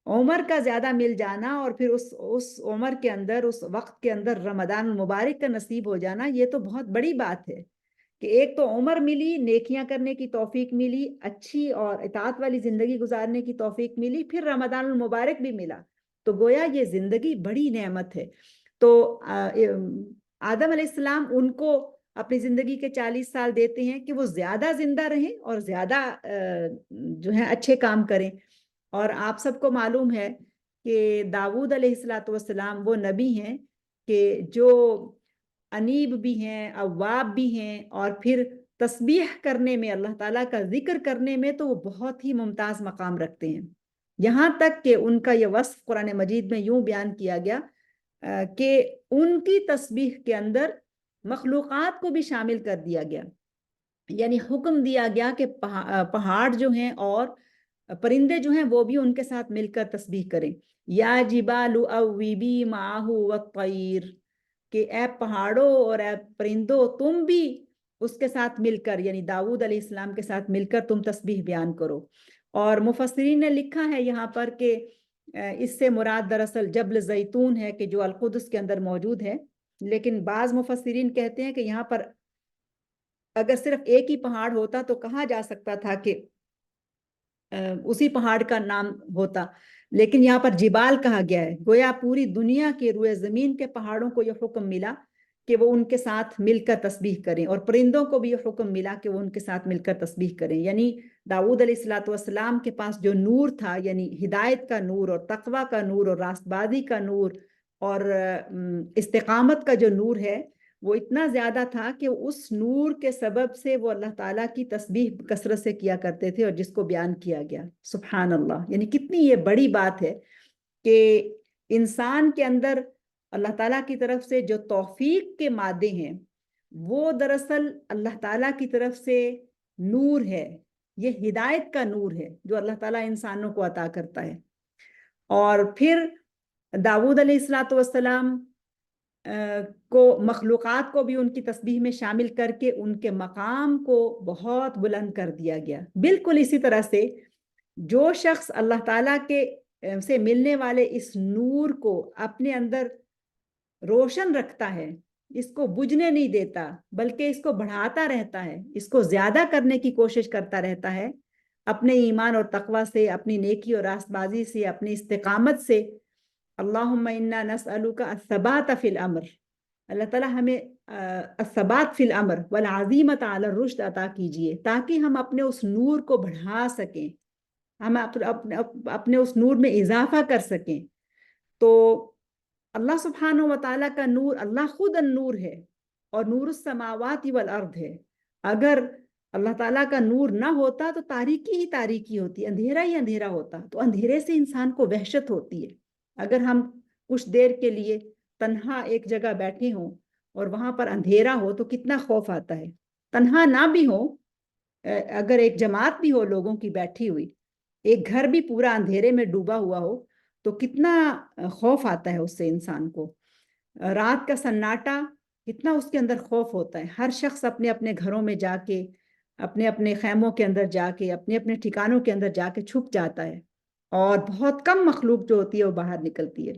عمر کا زیادہ مل جانا اور پھر اس عمر کے اندر، اس وقت کے اندر رمضان المبارک کا نصیب ہو جانا، یہ تو بہت بڑی بات ہے کہ ایک تو عمر ملی، نیکیاں کرنے کی توفیق ملی، اچھی اور اطاعت والی زندگی گزارنے کی توفیق ملی، پھر رمضان المبارک بھی ملا. تو گویا یہ زندگی بڑی نعمت ہے. تو آدم علیہ السلام ان کو اپنی زندگی کے 40 سال دیتے ہیں کہ وہ زیادہ زندہ رہیں اور زیادہ جو ہے اچھے کام کریں. اور آپ سب کو معلوم ہے کہ داؤد علیہ السلام وہ نبی ہیں کہ جو انیب بھی ہیں، اواب بھی ہیں، اور پھر تسبیح کرنے میں، اللہ تعالیٰ کا ذکر کرنے میں تو وہ بہت ہی ممتاز مقام رکھتے ہیں. یہاں تک کہ ان کا یہ وصف قرآن مجید میں یوں بیان کیا گیا کہ ان کی تسبیح کے اندر مخلوقات کو بھی شامل کر دیا گیا. یعنی حکم دیا گیا کہ پہاڑ جو ہیں اور پرندے جو ہیں وہ بھی ان کے ساتھ مل کر تسبیح کریں. یا جبال اویبی معہ والطیر، کہ اے پہاڑوں اور اے پرندوں تم بھی اس کے ساتھ مل کر، یعنی داؤد علیہ السلام کے ساتھ مل کر تم تسبیح بیان کرو. اور مفسرین نے لکھا ہے یہاں پر کہ اس سے مراد دراصل جبل زیتون ہے کہ جو القدس کے اندر موجود ہے. لیکن بعض مفسرین کہتے ہیں کہ یہاں پر اگر صرف ایک ہی پہاڑ ہوتا تو کہا جا سکتا تھا کہ اسی پہاڑ کا نام ہوتا، لیکن یہاں پر جبال کہا گیا ہے. گویا پوری دنیا کے روئے زمین کے پہاڑوں کو یہ حکم ملا کہ وہ ان کے ساتھ مل کر تسبیح کریں، اور پرندوں کو بھی یہ حکم ملا کہ وہ ان کے ساتھ مل کر تسبیح کریں. یعنی داؤد علیہ السلام کے پاس جو نور تھا، یعنی ہدایت کا نور اور تقوی کا نور اور راست بازی کا نور اور استقامت کا جو نور ہے، وہ اتنا زیادہ تھا کہ اس نور کے سبب سے وہ اللہ تعالیٰ کی تسبیح کثرت سے کیا کرتے تھے، اور جس کو بیان کیا گیا. سبحان اللہ. یعنی کتنی یہ بڑی بات ہے کہ انسان کے اندر اللہ تعالیٰ کی طرف سے جو توفیق کے مادے ہیں وہ دراصل اللہ تعالیٰ کی طرف سے نور ہے. یہ ہدایت کا نور ہے جو اللہ تعالیٰ انسانوں کو عطا کرتا ہے. اور پھر داؤد علیہ السلام کو مخلوقات کو بھی ان کی تسبیح میں شامل کر کے ان کے مقام کو بہت بلند کر دیا گیا. بالکل اسی طرح سے جو شخص اللہ تعالیٰ کے سے ملنے والے اس نور کو اپنے اندر روشن رکھتا ہے، اس کو بجھنے نہیں دیتا بلکہ اس کو بڑھاتا رہتا ہے، اس کو زیادہ کرنے کی کوشش کرتا رہتا ہے اپنے ایمان اور تقوی سے، اپنی نیکی اور راست بازی سے، اپنی استقامت سے. اللہم انا نسألک الثبات فی الامر، اللہ تعالیٰ ہمیں الثبات فی الامر والعزیمت علی الرشد عطا کیجئے تاکہ ہم اپنے اس نور کو بڑھا سکیں، ہم اپنے اس نور میں اضافہ کر سکیں. تو اللہ سبحانہ و تعالیٰ کا نور، اللہ خود النور ہے اور نور السماوات والارض ہے. اگر اللہ تعالیٰ کا نور نہ ہوتا تو تاریکی ہی تاریکی ہوتی، اندھیرا ہی اندھیرا ہوتا. تو اندھیرے سے انسان کو وحشت ہوتی ہے. اگر ہم کچھ دیر کے لیے تنہا ایک جگہ بیٹھے ہوں اور وہاں پر اندھیرا ہو تو کتنا خوف آتا ہے. تنہا نہ بھی ہو، اگر ایک جماعت بھی ہو لوگوں کی بیٹھی ہوئی، ایک گھر بھی پورا اندھیرے میں ڈوبا ہوا ہو تو کتنا خوف آتا ہے اس سے انسان کو. رات کا سناٹا کتنا اس کے اندر خوف ہوتا ہے. ہر شخص اپنے اپنے گھروں میں جا کے، اپنے اپنے خیموں کے اندر جا کے، اپنے اپنے ٹھکانوں کے اندر جا کے چھپ جاتا ہے، اور بہت کم مخلوق جو ہوتی ہے وہ باہر نکلتی ہے.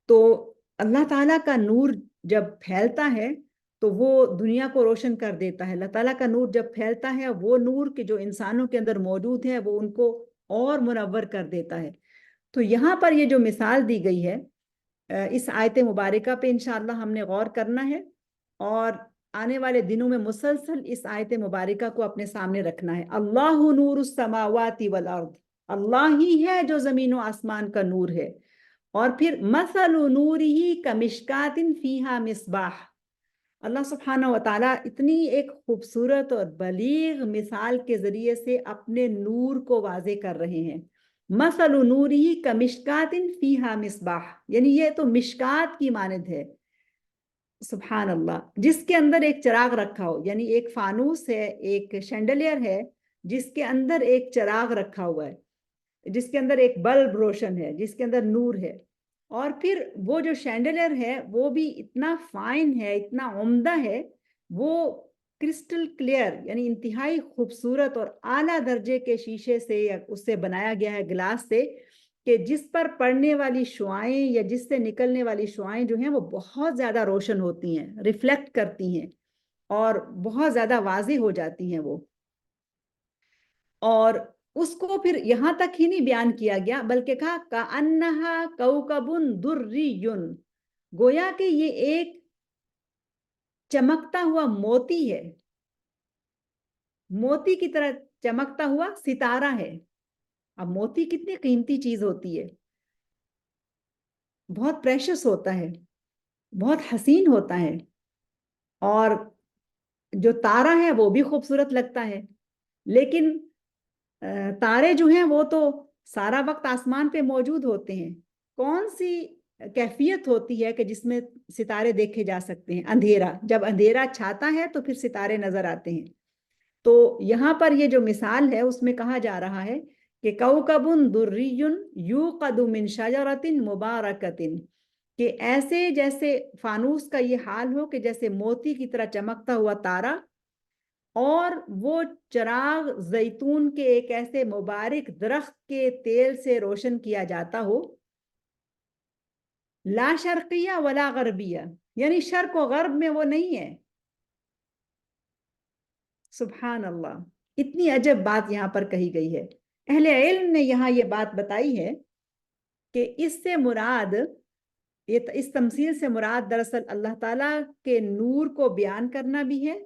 تو اللہ تعالیٰ کا نور جب پھیلتا ہے تو وہ دنیا کو روشن کر دیتا ہے. اللہ تعالیٰ کا نور جب پھیلتا ہے، وہ نور کے جو انسانوں کے اندر موجود ہے وہ ان کو اور منور کر دیتا ہے. تو یہاں پر یہ جو مثال دی گئی ہے اس آیت مبارکہ پہ انشاءاللہ ہم نے غور کرنا ہے اور آنے والے دنوں میں مسلسل اس آیت مبارکہ کو اپنے سامنے رکھنا ہے. اللہ نور السماوات والارض، اللہ ہی ہے جو زمین و آسمان کا نور ہے. اور پھر مثل نورہ کمشکات فیہا مصباح، اللہ سبحانہ و تعالیٰ اتنی ایک خوبصورت اور بلیغ مثال کے ذریعے سے اپنے نور کو واضح کر رہے ہیں. مثل نورہ کمشکات فیہا مصباح، یعنی یہ تو مشکات کی مانند ہے، سبحان اللہ، جس کے اندر ایک چراغ رکھا ہو، یعنی ایک فانوس ہے، ایک شینڈلیئر ہے جس کے اندر ایک چراغ رکھا ہوا ہے، جس کے اندر ایک بلب روشن ہے، جس کے اندر نور ہے. اور پھر وہ جو شینڈلیئر ہے وہ بھی اتنا فائن ہے، اتنا عمدہ ہے، وہ کرسٹل کلیئر یعنی انتہائی خوبصورت اور اعلیٰ درجے کے شیشے سے یا اس سے بنایا گیا ہے، گلاس سے، کہ جس پر پڑنے والی شعائیں یا جس سے نکلنے والی شعائیں جو ہیں وہ بہت زیادہ روشن ہوتی ہیں، ریفلیکٹ کرتی ہیں اور بہت زیادہ واضح ہو جاتی ہیں وہ. اور اس کو پھر یہاں تک ہی نہیں بیان کیا گیا بلکہ کہا کَأَنَّهَا كَوْكَبٌ دُرِّيٌّ، گویا کہ یہ ایک چمکتا ہوا موتی ہے، موتی کی طرح چمکتا ہوا ستارہ ہے. اب موتی کتنی قیمتی چیز ہوتی ہے، بہت پریشس ہوتا ہے، بہت حسین ہوتا ہے، اور جو تارا ہے وہ بھی خوبصورت لگتا ہے. لیکن تارے جو ہیں وہ تو سارا وقت آسمان پہ موجود ہوتے ہیں. کون سی کیفیت ہوتی ہے کہ جس میں ستارے دیکھے جا سکتے ہیں؟ اندھیرا، جب اندھیرا چھاتا ہے تو پھر ستارے نظر آتے ہیں. تو یہاں پر یہ جو مثال ہے اس میں کہا جا رہا ہے کہ کوكب دری یوقد من شجرۃ مبارکۃ، کہ ایسے جیسے فانوس کا یہ حال ہو کہ جیسے موتی کی طرح چمکتا ہوا تارا، اور وہ چراغ زیتون کے ایک ایسے مبارک درخت کے تیل سے روشن کیا جاتا ہو، لا شرقیہ ولا غربیہ، یعنی شرق و غرب میں وہ نہیں ہے. سبحان اللہ، اتنی عجب بات یہاں پر کہی گئی ہے. اہل علم نے یہاں یہ بات بتائی ہے کہ اس سے مراد، اس تمثیل سے مراد دراصل اللہ تعالیٰ کے نور کو بیان کرنا بھی ہے،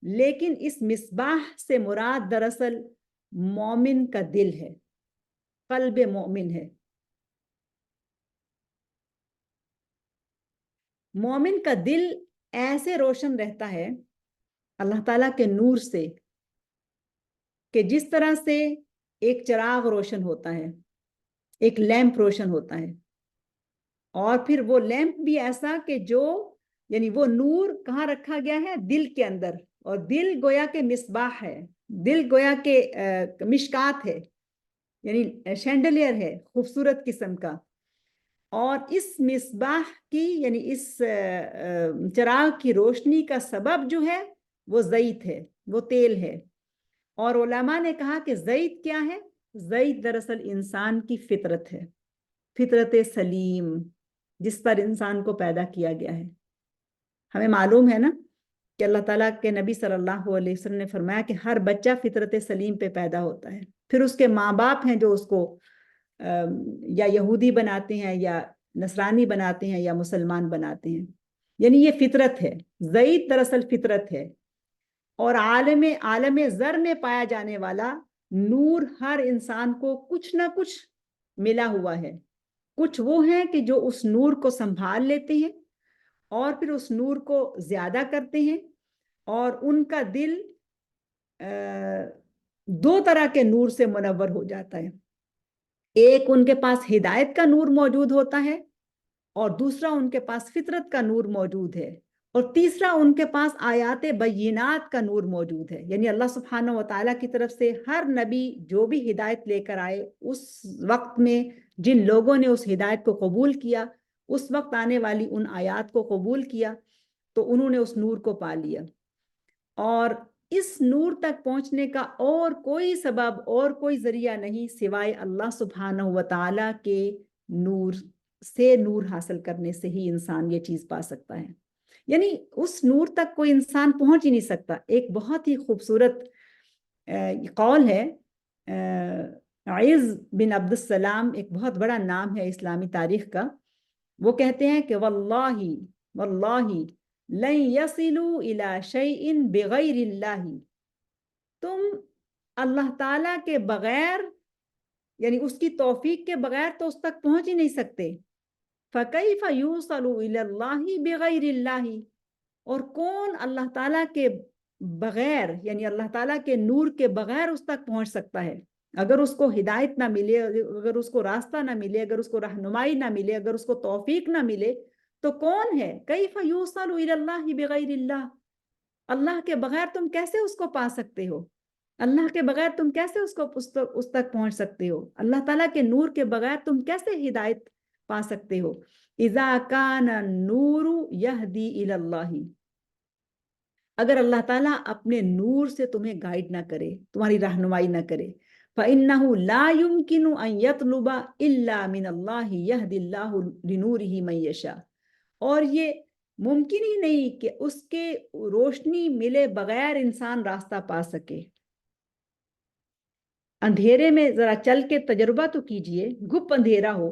لیکن اس مصباح سے مراد دراصل مومن کا دل ہے، قلب مومن ہے. مومن کا دل ایسے روشن رہتا ہے اللہ تعالیٰ کے نور سے کہ جس طرح سے ایک چراغ روشن ہوتا ہے، ایک لیمپ روشن ہوتا ہے، اور پھر وہ لیمپ بھی ایسا کہ جو، یعنی وہ نور کہاں رکھا گیا ہے؟ دل کے اندر. اور دل گویا کے مصباح ہے، دل گویا کے مشکات ہے، یعنی شینڈلیئر ہے خوبصورت قسم کا. اور اس مصباح کی یعنی اس چراغ کی روشنی کا سبب جو ہے وہ زیت ہے، وہ تیل ہے. اور علماء نے کہا کہ زیت کیا ہے؟ زیت دراصل انسان کی فطرت ہے، فطرت سلیم جس پر انسان کو پیدا کیا گیا ہے. ہمیں معلوم ہے نا کہ اللہ تعالیٰ کے نبی صلی اللہ علیہ وسلم نے فرمایا کہ ہر بچہ فطرت سلیم پہ پیدا ہوتا ہے. پھر اس کے ماں باپ ہیں جو اس کو یا یہودی بناتے ہیں یا نصرانی بناتے ہیں یا مسلمان بناتے ہیں، یعنی یہ فطرت ہے. زیت دراصل فطرت ہے. اور عالم زر میں پایا جانے والا نور ہر انسان کو کچھ نہ کچھ ملا ہوا ہے. کچھ وہ ہیں کہ جو اس نور کو سنبھال لیتے ہیں اور پھر اس نور کو زیادہ کرتے ہیں، اور ان کا دل دو طرح کے نور سے منور ہو جاتا ہے. ایک ان کے پاس ہدایت کا نور موجود ہوتا ہے، اور دوسرا ان کے پاس فطرت کا نور موجود ہے، اور تیسرا ان کے پاس آیات بینات کا نور موجود ہے. یعنی اللہ سبحانہ و تعالیٰ کی طرف سے ہر نبی جو بھی ہدایت لے کر آئے، اس وقت میں جن لوگوں نے اس ہدایت کو قبول کیا، اس وقت آنے والی ان آیات کو قبول کیا، تو انہوں نے اس نور کو پا لیا. اور اس نور تک پہنچنے کا اور کوئی سبب اور کوئی ذریعہ نہیں سوائے اللہ سبحانہ و تعالیٰ کے نور سے. نور حاصل کرنے سے ہی انسان یہ چیز پا سکتا ہے. یعنی اس نور تک کوئی انسان پہنچ ہی نہیں سکتا. ایک بہت ہی خوبصورت قول ہے، عز بن عبد السلام ایک بہت بڑا نام ہے اسلامی تاریخ کا. وہ کہتے ہیں کہ واللہ واللہ لن یصلوا الی شیء بغیر اللہ، تم اللہ تعالیٰ کے بغیر یعنی اس کی توفیق کے بغیر تو اس تک پہنچ ہی نہیں سکتے. فَكَيْفَ يُوصَلُ إِلَى اللَّهِ بِغَيْرِ اللَّهِ، اور کون اللہ تعالیٰ کے بغیر یعنی اللہ تعالیٰ کے نور کے بغیر اس تک پہنچ سکتا ہے؟ اگر اس کو ہدایت نہ ملے، اگر اس کو راستہ نہ ملے، اگر اس کو رہنمائی نہ ملے، اگر اس کو توفیق نہ ملے تو کون ہے؟ کیف یوصل الی اللہ بغیر اللہ، اللہ کے بغیر تم کیسے اس کو پا سکتے ہو؟ اللہ کے بغیر تم کیسے اس تک پہنچ سکتے ہو؟ اللہ تعالیٰ کے نور کے بغیر تم کیسے ہدایت پا سکتے ہو؟ اذا کان النور یہدی الی اللہ، اگر اللہ تعالیٰ اپنے نور سے تمہیں گائیڈ نہ کرے، تمہاری رہنمائی نہ کرے، فَإِنَّهُ لَا يُمْكِنُ أَن يَطْلُبَ إِلَّا مِنَ اللَّهِ يَهْدِ اللَّهُ لِنُورِهِ مَن يَشَاءُ، اور یہ ممکن ہی نہیں کہ اس کے روشنی ملے بغیر انسان راستہ پا سکے. اندھیرے میں ذرا چل کے تجربہ تو کیجئے، گھپ اندھیرا ہو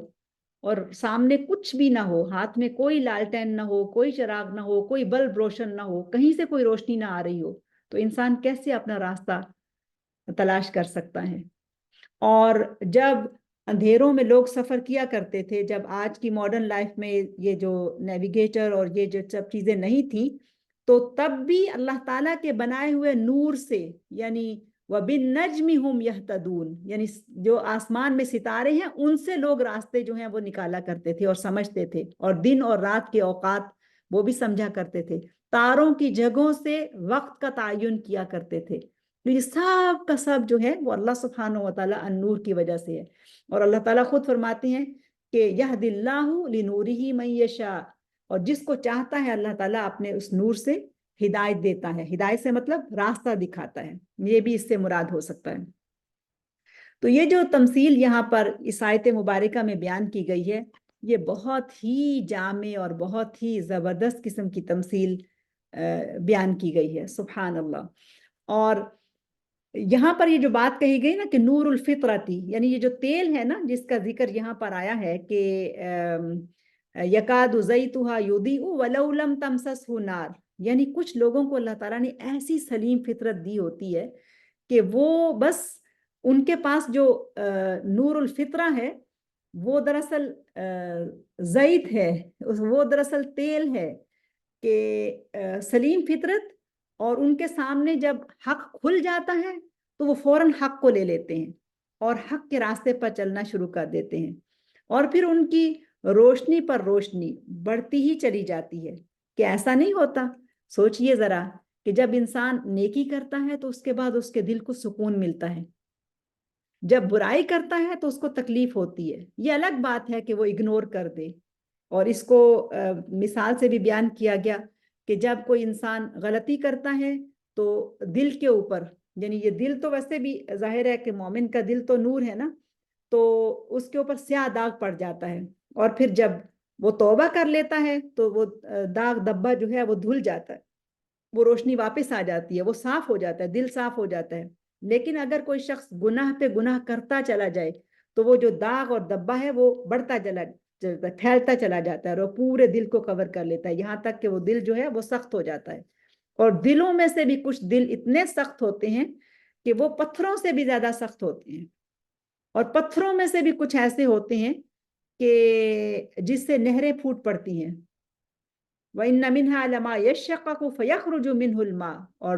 اور سامنے کچھ بھی نہ ہو، ہاتھ میں کوئی لالٹین نہ ہو، کوئی چراغ نہ ہو، کوئی بلب روشن نہ ہو، کہیں سے کوئی روشنی نہ آ رہی ہو، تو انسان کیسے اپنا راستہ تلاش کر سکتا ہے؟ اور جب اندھیروں میں لوگ سفر کیا کرتے تھے، جب آج کی ماڈرن لائف میں یہ جو نیویگیٹر اور یہ جو سب چیزیں نہیں تھیں، تو تب بھی اللہ تعالیٰ کے بنائے ہوئے نور سے یعنی وَبِالنَّجْمِ هُمْ يَهْتَدُونَ، یعنی جو آسمان میں ستارے ہیں ان سے لوگ راستے جو ہیں وہ نکالا کرتے تھے اور سمجھتے تھے، اور دن اور رات کے اوقات وہ بھی سمجھا کرتے تھے، تاروں کی جگہوں سے وقت کا تعین کیا کرتے تھے. یہ سب کا سب جو ہے وہ اللہ سبحانہ و تعالیٰ النور کی وجہ سے ہے. اور اللہ تعالیٰ خود فرماتے ہیں کہ یہد اللہ لنورہ من یشاء، اور جس کو چاہتا ہے اللہ تعالیٰ اپنے اس نور سے ہدایت دیتا ہے. ہدایت سے مطلب راستہ دکھاتا ہے، یہ بھی اس سے مراد ہو سکتا ہے. تو یہ جو تمثیل یہاں پر اس آیت مبارکہ میں بیان کی گئی ہے، یہ بہت ہی جامع اور بہت ہی زبردست قسم کی تمثیل بیان کی گئی ہے. سبحان اللہ. اور یہاں پر یہ جو بات کہی گئی نا کہ نور الفطرتی، یعنی یہ جو تیل ہے نا جس کا ذکر یہاں پر آیا ہے کہ یکاد زیتھا یضیء ولو لم تمسسہ نار، یعنی کچھ لوگوں کو اللہ تعالیٰ نے ایسی سلیم فطرت دی ہوتی ہے کہ وہ بس ان کے پاس جو نور الفطرہ ہے وہ دراصل زیت ہے، وہ دراصل تیل ہے کہ سلیم فطرت، اور ان کے سامنے جب حق کھل جاتا ہے تو وہ فوراً حق کو لے لیتے ہیں اور حق کے راستے پر چلنا شروع کر دیتے ہیں، اور پھر ان کی روشنی پر روشنی بڑھتی ہی چلی جاتی ہے. کہ ایسا نہیں ہوتا؟ سوچئے ذرا کہ جب انسان نیکی کرتا ہے تو اس کے بعد اس کے دل کو سکون ملتا ہے، جب برائی کرتا ہے تو اس کو تکلیف ہوتی ہے. یہ الگ بات ہے کہ وہ اگنور کر دے، اور اس کو مثال سے بھی بیان کیا گیا کہ جب کوئی انسان غلطی کرتا ہے تو دل کے اوپر، یعنی یہ دل تو ویسے بھی ظاہر ہے کہ مومن کا دل تو نور ہے نا، تو اس کے اوپر سیاہ داغ پڑ جاتا ہے، اور پھر جب وہ توبہ کر لیتا ہے تو وہ داغ دبا جو ہے وہ دھل جاتا ہے، وہ روشنی واپس آ جاتی ہے، وہ صاف ہو جاتا ہے، دل صاف ہو جاتا ہے. لیکن اگر کوئی شخص گناہ پہ گناہ کرتا چلا جائے تو وہ جو داغ اور دبا ہے وہ بڑھتا پھیلتا چلا جاتا ہے، اور وہ پورے دل کو کور کر لیتا ہے، یہاں تک کہ وہ دل جو ہے وہ سخت ہو جاتا ہے. اور دلوں میں سے بھی کچھ دل اتنے سخت ہوتے ہیں کہ وہ پتھروں سے بھی زیادہ سخت ہوتے ہیں، اور پتھروں میں سے بھی کچھ ایسے ہوتے ہیں کہ جس سے نہریں پھوٹ پڑتی ہیں. وَإِنَّ مِنْهَا لَمَا يَشَّقَّقُ فَيَخْرُجُ مِنْهُ الْمَاءُ، اور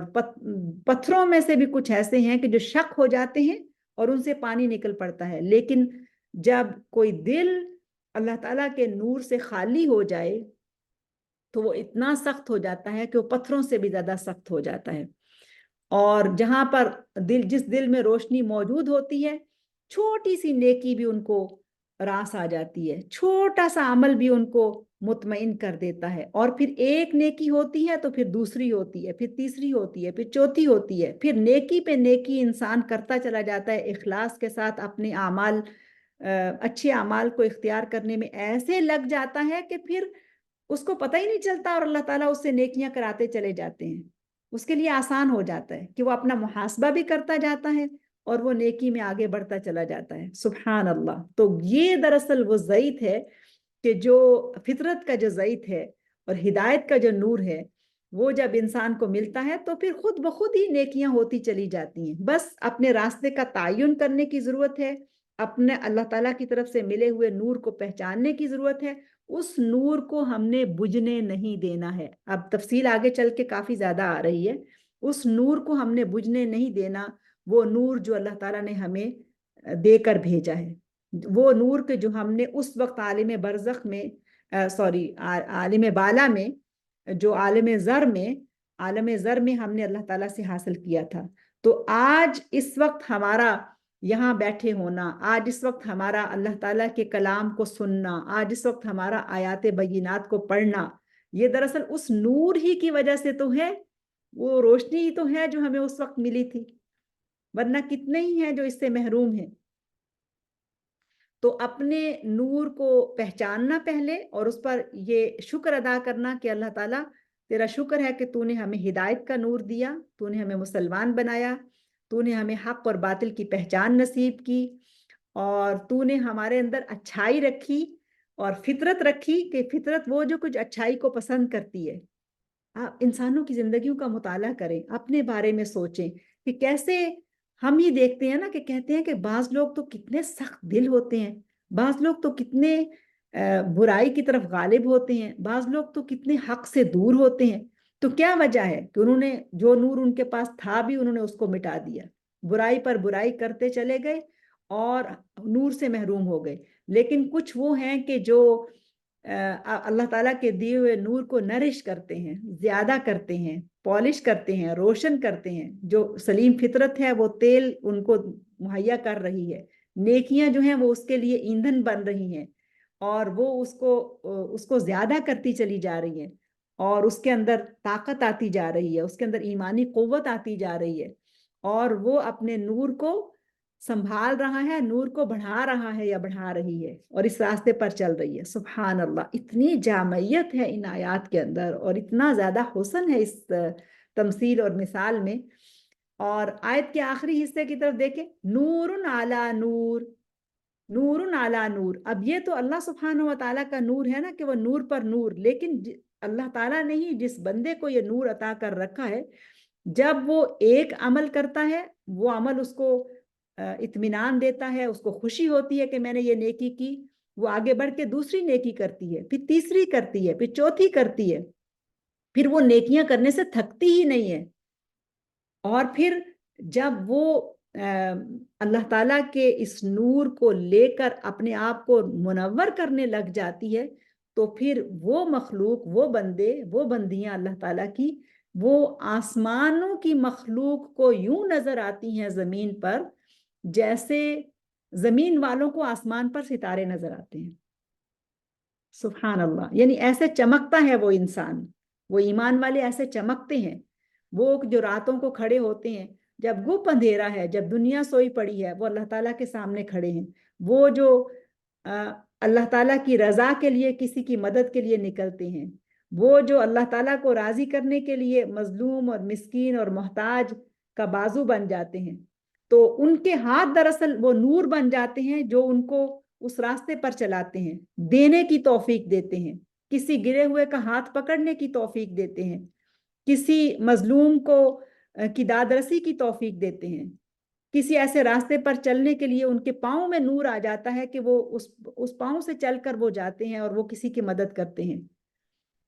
پتھروں میں سے بھی کچھ ایسے ہیں کہ جو شق ہو جاتے ہیں اور ان سے پانی نکل پڑتا ہے. لیکن جب کوئی دل اللہ تعالیٰ کے نور سے خالی ہو جائے تو وہ اتنا سخت ہو جاتا ہے کہ وہ پتھروں سے بھی زیادہ سخت ہو جاتا ہے. اور جہاں پر جس دل میں روشنی موجود ہوتی ہے، چھوٹی سی نیکی بھی ان کو راس آ جاتی ہے، چھوٹا سا عمل بھی ان کو مطمئن کر دیتا ہے. اور پھر ایک نیکی ہوتی ہے تو پھر دوسری ہوتی ہے، پھر تیسری ہوتی ہے، پھر چوتھی ہوتی ہے، پھر نیکی پہ نیکی انسان کرتا چلا جاتا ہے، اخلاص کے ساتھ اپنے اعمال اچھے اعمال کو اختیار کرنے میں ایسے لگ جاتا ہے کہ پھر اس کو پتہ ہی نہیں چلتا، اور اللہ تعالیٰ اس سے نیکیاں کراتے چلے جاتے ہیں. اس کے لیے آسان ہو جاتا ہے کہ وہ اپنا محاسبہ بھی کرتا جاتا ہے اور وہ نیکی میں آگے بڑھتا چلا جاتا ہے. سبحان اللہ. تو یہ دراصل وہ زیت ہے کہ جو فطرت کا جو زیت ہے اور ہدایت کا جو نور ہے وہ جب انسان کو ملتا ہے تو پھر خود بخود ہی نیکیاں ہوتی چلی جاتی ہیں. بس اپنے راستے کا تعین کرنے کی ضرورت ہے, اپنے اللہ تعالیٰ کی طرف سے ملے ہوئے نور کو پہچاننے کی ضرورت ہے. اس نور کو ہم نے بجھنے نہیں دینا ہے. اب تفصیل آگے چل کے کافی زیادہ آ رہی ہے. اس نور کو ہم نے بجھنے نہیں دینا, وہ نور جو اللہ تعالیٰ نے ہمیں دے کر بھیجا ہے, وہ نور کے جو ہم نے اس وقت عالم برزخ میں عالم بالا میں, جو عالم زر میں ہم نے اللہ تعالیٰ سے حاصل کیا تھا. تو آج اس وقت ہمارا یہاں بیٹھے ہونا, آج اس وقت ہمارا اللہ تعالیٰ کے کلام کو سننا, آج اس وقت ہمارا آیات بینات کو پڑھنا, یہ دراصل اس نور ہی کی وجہ سے تو ہے, وہ روشنی ہی تو ہے جو ہمیں اس وقت ملی تھی, ورنہ کتنے ہی ہیں جو اس سے محروم ہیں. تو اپنے نور کو پہچاننا پہلے, اور اس پر یہ شکر ادا کرنا کہ اللہ تعالیٰ تیرا شکر ہے کہ تو نے ہمیں ہدایت کا نور دیا, تو نے ہمیں مسلمان بنایا, تو نے ہمیں حق اور باطل کی پہچان نصیب کی, اور تو نے ہمارے اندر اچھائی رکھی اور فطرت رکھی کہ فطرت وہ جو کچھ اچھائی کو پسند کرتی ہے. آپ انسانوں کی زندگیوں کا مطالعہ کریں, اپنے بارے میں سوچیں کہ کیسے ہم ہی دیکھتے ہیں نا کہ کہتے ہیں کہ بعض لوگ تو کتنے سخت دل ہوتے ہیں, بعض لوگ تو کتنے برائی کی طرف غالب ہوتے ہیں, بعض لوگ تو کتنے حق سے دور ہوتے ہیں. تو کیا وجہ ہے کہ انہوں نے جو نور ان کے پاس تھا بھی انہوں نے اس کو مٹا دیا, برائی پر برائی کرتے چلے گئے اور نور سے محروم ہو گئے. لیکن کچھ وہ ہیں کہ جو اللہ تعالیٰ کے دیے ہوئے نور کو نرش کرتے ہیں, زیادہ کرتے ہیں, پالش کرتے ہیں, روشن کرتے ہیں. جو سلیم فطرت ہے وہ تیل ان کو مہیا کر رہی ہے, نیکیاں جو ہیں وہ اس کے لیے ایندھن بن رہی ہیں, اور وہ اس کو زیادہ کرتی چلی جا رہی ہیں, اور اس کے اندر طاقت آتی جا رہی ہے, اس کے اندر ایمانی قوت آتی جا رہی ہے, اور وہ اپنے نور کو سنبھال رہا ہے, نور کو بڑھا رہا ہے یا بڑھا رہی ہے, اور اس راستے پر چل رہی ہے. سبحان اللہ, اتنی جامعیت ہے ان آیات کے اندر, اور اتنا زیادہ حسن ہے اس تمثیل اور مثال میں. اور آیت کے آخری حصے کی طرف دیکھیں, نور علی نور, نور علی نور. اب یہ تو اللہ سبحانہ و تعالیٰ کا نور ہے نا کہ وہ نور پر نور, لیکن اللہ تعالیٰ نے ہی جس بندے کو یہ نور عطا کر رکھا ہے, جب وہ ایک عمل کرتا ہے وہ عمل اس کو اطمینان دیتا ہے, اس کو خوشی ہوتی ہے کہ میں نے یہ نیکی کی, وہ آگے بڑھ کے دوسری نیکی کرتی ہے, پھر تیسری کرتی ہے, پھر چوتھی کرتی ہے, پھر وہ نیکیاں کرنے سے تھکتی ہی نہیں ہے. اور پھر جب وہ اللہ تعالیٰ کے اس نور کو لے کر اپنے آپ کو منور کرنے لگ جاتی ہے, تو پھر وہ مخلوق, وہ بندے, وہ بندیاں اللہ تعالیٰ کی, وہ آسمانوں کی مخلوق کو یوں نظر آتی ہیں زمین پر جیسے زمین والوں کو آسمان پر ستارے نظر آتے ہیں. سبحان اللہ, یعنی ایسے چمکتا ہے وہ انسان, وہ ایمان والے ایسے چمکتے ہیں. وہ جو راتوں کو کھڑے ہوتے ہیں جب گپ اندھیرا ہے, جب دنیا سوئی پڑی ہے, وہ اللہ تعالیٰ کے سامنے کھڑے ہیں. وہ جو اللہ تعالیٰ کی رضا کے لیے کسی کی مدد کے لیے نکلتے ہیں, وہ جو اللہ تعالیٰ کو راضی کرنے کے لیے مظلوم اور مسکین اور محتاج کا بازو بن جاتے ہیں, تو ان کے ہاتھ دراصل وہ نور بن جاتے ہیں جو ان کو اس راستے پر چلاتے ہیں, دینے کی توفیق دیتے ہیں, کسی گرے ہوئے کا ہاتھ پکڑنے کی توفیق دیتے ہیں, کسی مظلوم کو کی دادرسی کی توفیق دیتے ہیں, کسی ایسے راستے پر چلنے کے لیے ان کے پاؤں میں نور آ جاتا ہے کہ وہ اس پاؤں سے چل کر وہ جاتے ہیں اور وہ کسی کی مدد کرتے ہیں.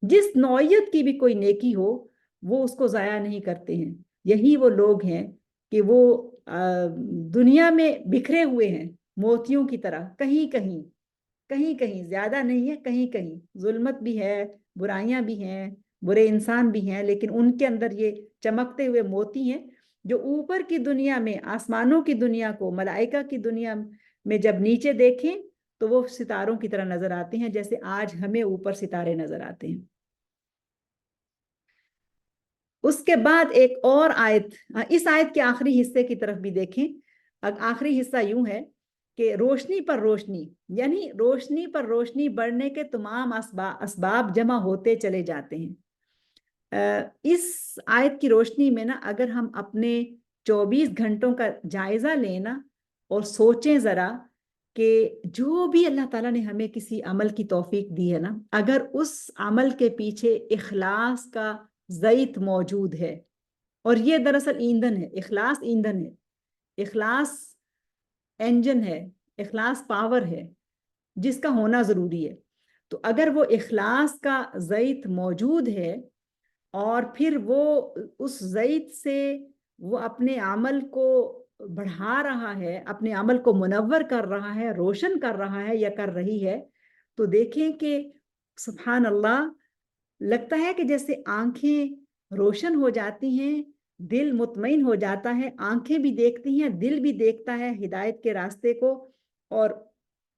جس نوعیت کی بھی کوئی نیکی ہو وہ اس کو ضائع نہیں کرتے ہیں. یہی وہ لوگ ہیں کہ وہ دنیا میں بکھرے ہوئے ہیں موتیوں کی طرح, کہیں کہیں, کہیں کہیں, زیادہ نہیں ہے, کہیں کہیں ظلمت بھی ہے, برائیاں بھی ہیں, برے انسان بھی ہیں, لیکن ان کے اندر یہ چمکتے ہوئے موتی ہیں جو اوپر کی دنیا میں, آسمانوں کی دنیا کو, ملائکہ کی دنیا میں جب نیچے دیکھیں تو وہ ستاروں کی طرح نظر آتے ہیں جیسے آج ہمیں اوپر ستارے نظر آتے ہیں. اس کے بعد ایک اور آیت, اس آیت کے آخری حصے کی طرف بھی دیکھیں. آخری حصہ یوں ہے کہ روشنی پر روشنی, یعنی روشنی پر روشنی بڑھنے کے تمام اسباب جمع ہوتے چلے جاتے ہیں. اس آیت کی روشنی میں نا اگر ہم اپنے 24 گھنٹوں کا جائزہ لینا اور سوچیں ذرا کہ جو بھی اللہ تعالیٰ نے ہمیں کسی عمل کی توفیق دی ہے نا، اگر اس عمل کے پیچھے اخلاص کا زیت موجود ہے، اور یہ دراصل ایندھن ہے، اخلاص ایندھن ہے، اخلاص انجن ہے، اخلاص پاور ہے جس کا ہونا ضروری ہے. تو اگر وہ اخلاص کا زیت موجود ہے اور پھر وہ اس زیت سے وہ اپنے عمل کو بڑھا رہا ہے، اپنے عمل کو منور کر رہا ہے، روشن کر رہا ہے یا کر رہی ہے، تو دیکھیں کہ سبحان اللہ، لگتا ہے کہ جیسے آنکھیں روشن ہو جاتی ہیں، دل مطمئن ہو جاتا ہے، آنکھیں بھی دیکھتی ہیں، دل بھی دیکھتا ہے ہدایت کے راستے کو، اور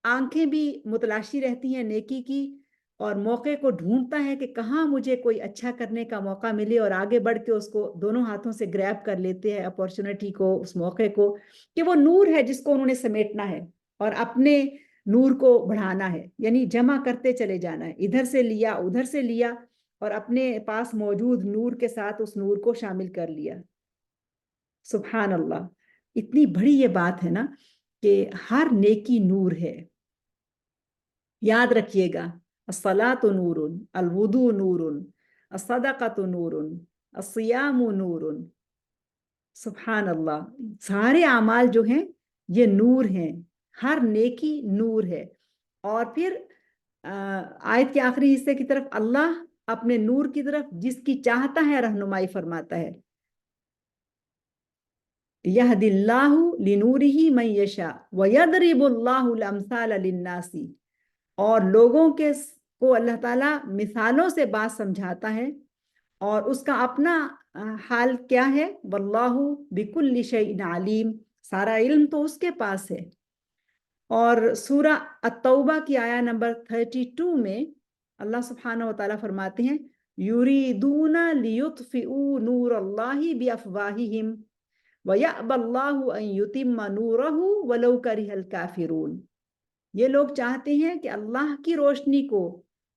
آنکھیں بھی متلاشی رہتی ہیں نیکی کی، اور موقع کو ڈھونڈتا ہے کہ کہاں مجھے کوئی اچھا کرنے کا موقع ملے، اور آگے بڑھ کے اس کو دونوں ہاتھوں سے گریب کر لیتے ہیں اپورچونٹی کو، اس موقع کو، کہ وہ نور ہے جس کو انہوں نے سمیٹنا ہے اور اپنے نور کو بڑھانا ہے، یعنی جمع کرتے چلے جانا ہے، ادھر سے لیا ادھر سے لیا اور اپنے پاس موجود نور کے ساتھ اس نور کو شامل کر لیا. سبحان اللہ، اتنی بڑی یہ بات ہے نا کہ ہر نیکی نور ہے. یاد رکھیے گا، الصلاۃ نور، الوضوء نور، الصدقۃ نور، الصیام نور. سبحان اللہ، سارے اعمال جو ہیں یہ نور ہیں، ہر نیکی نور ہے. اور پھر آیت کے آخری حصے کی طرف اللہ اپنے نور کی طرف جس کی چاہتا ہے رہنمائی فرماتا ہے. یہد اللہ لنورہ من یشاء ویضرب اللہ الامثال للناس. اور لوگوں کو اللہ تعالیٰ مثالوں سے بات سمجھاتا ہے، اور اس کا اپنا حال کیا ہے، واللہ بکل شیء علیم، سارا علم تو اس کے پاس ہے. اور سورہ التوبہ کی آیہ نمبر 32 میں اللہ سبحانہ و تعالیٰ فرماتے ہیں، یریدون لیطفئوا نور اللہ بافواہہم ویأبی اللہ ان یتم نورہ ولو کرہ الکافرون. یہ لوگ چاہتے ہیں کہ اللہ کی روشنی کو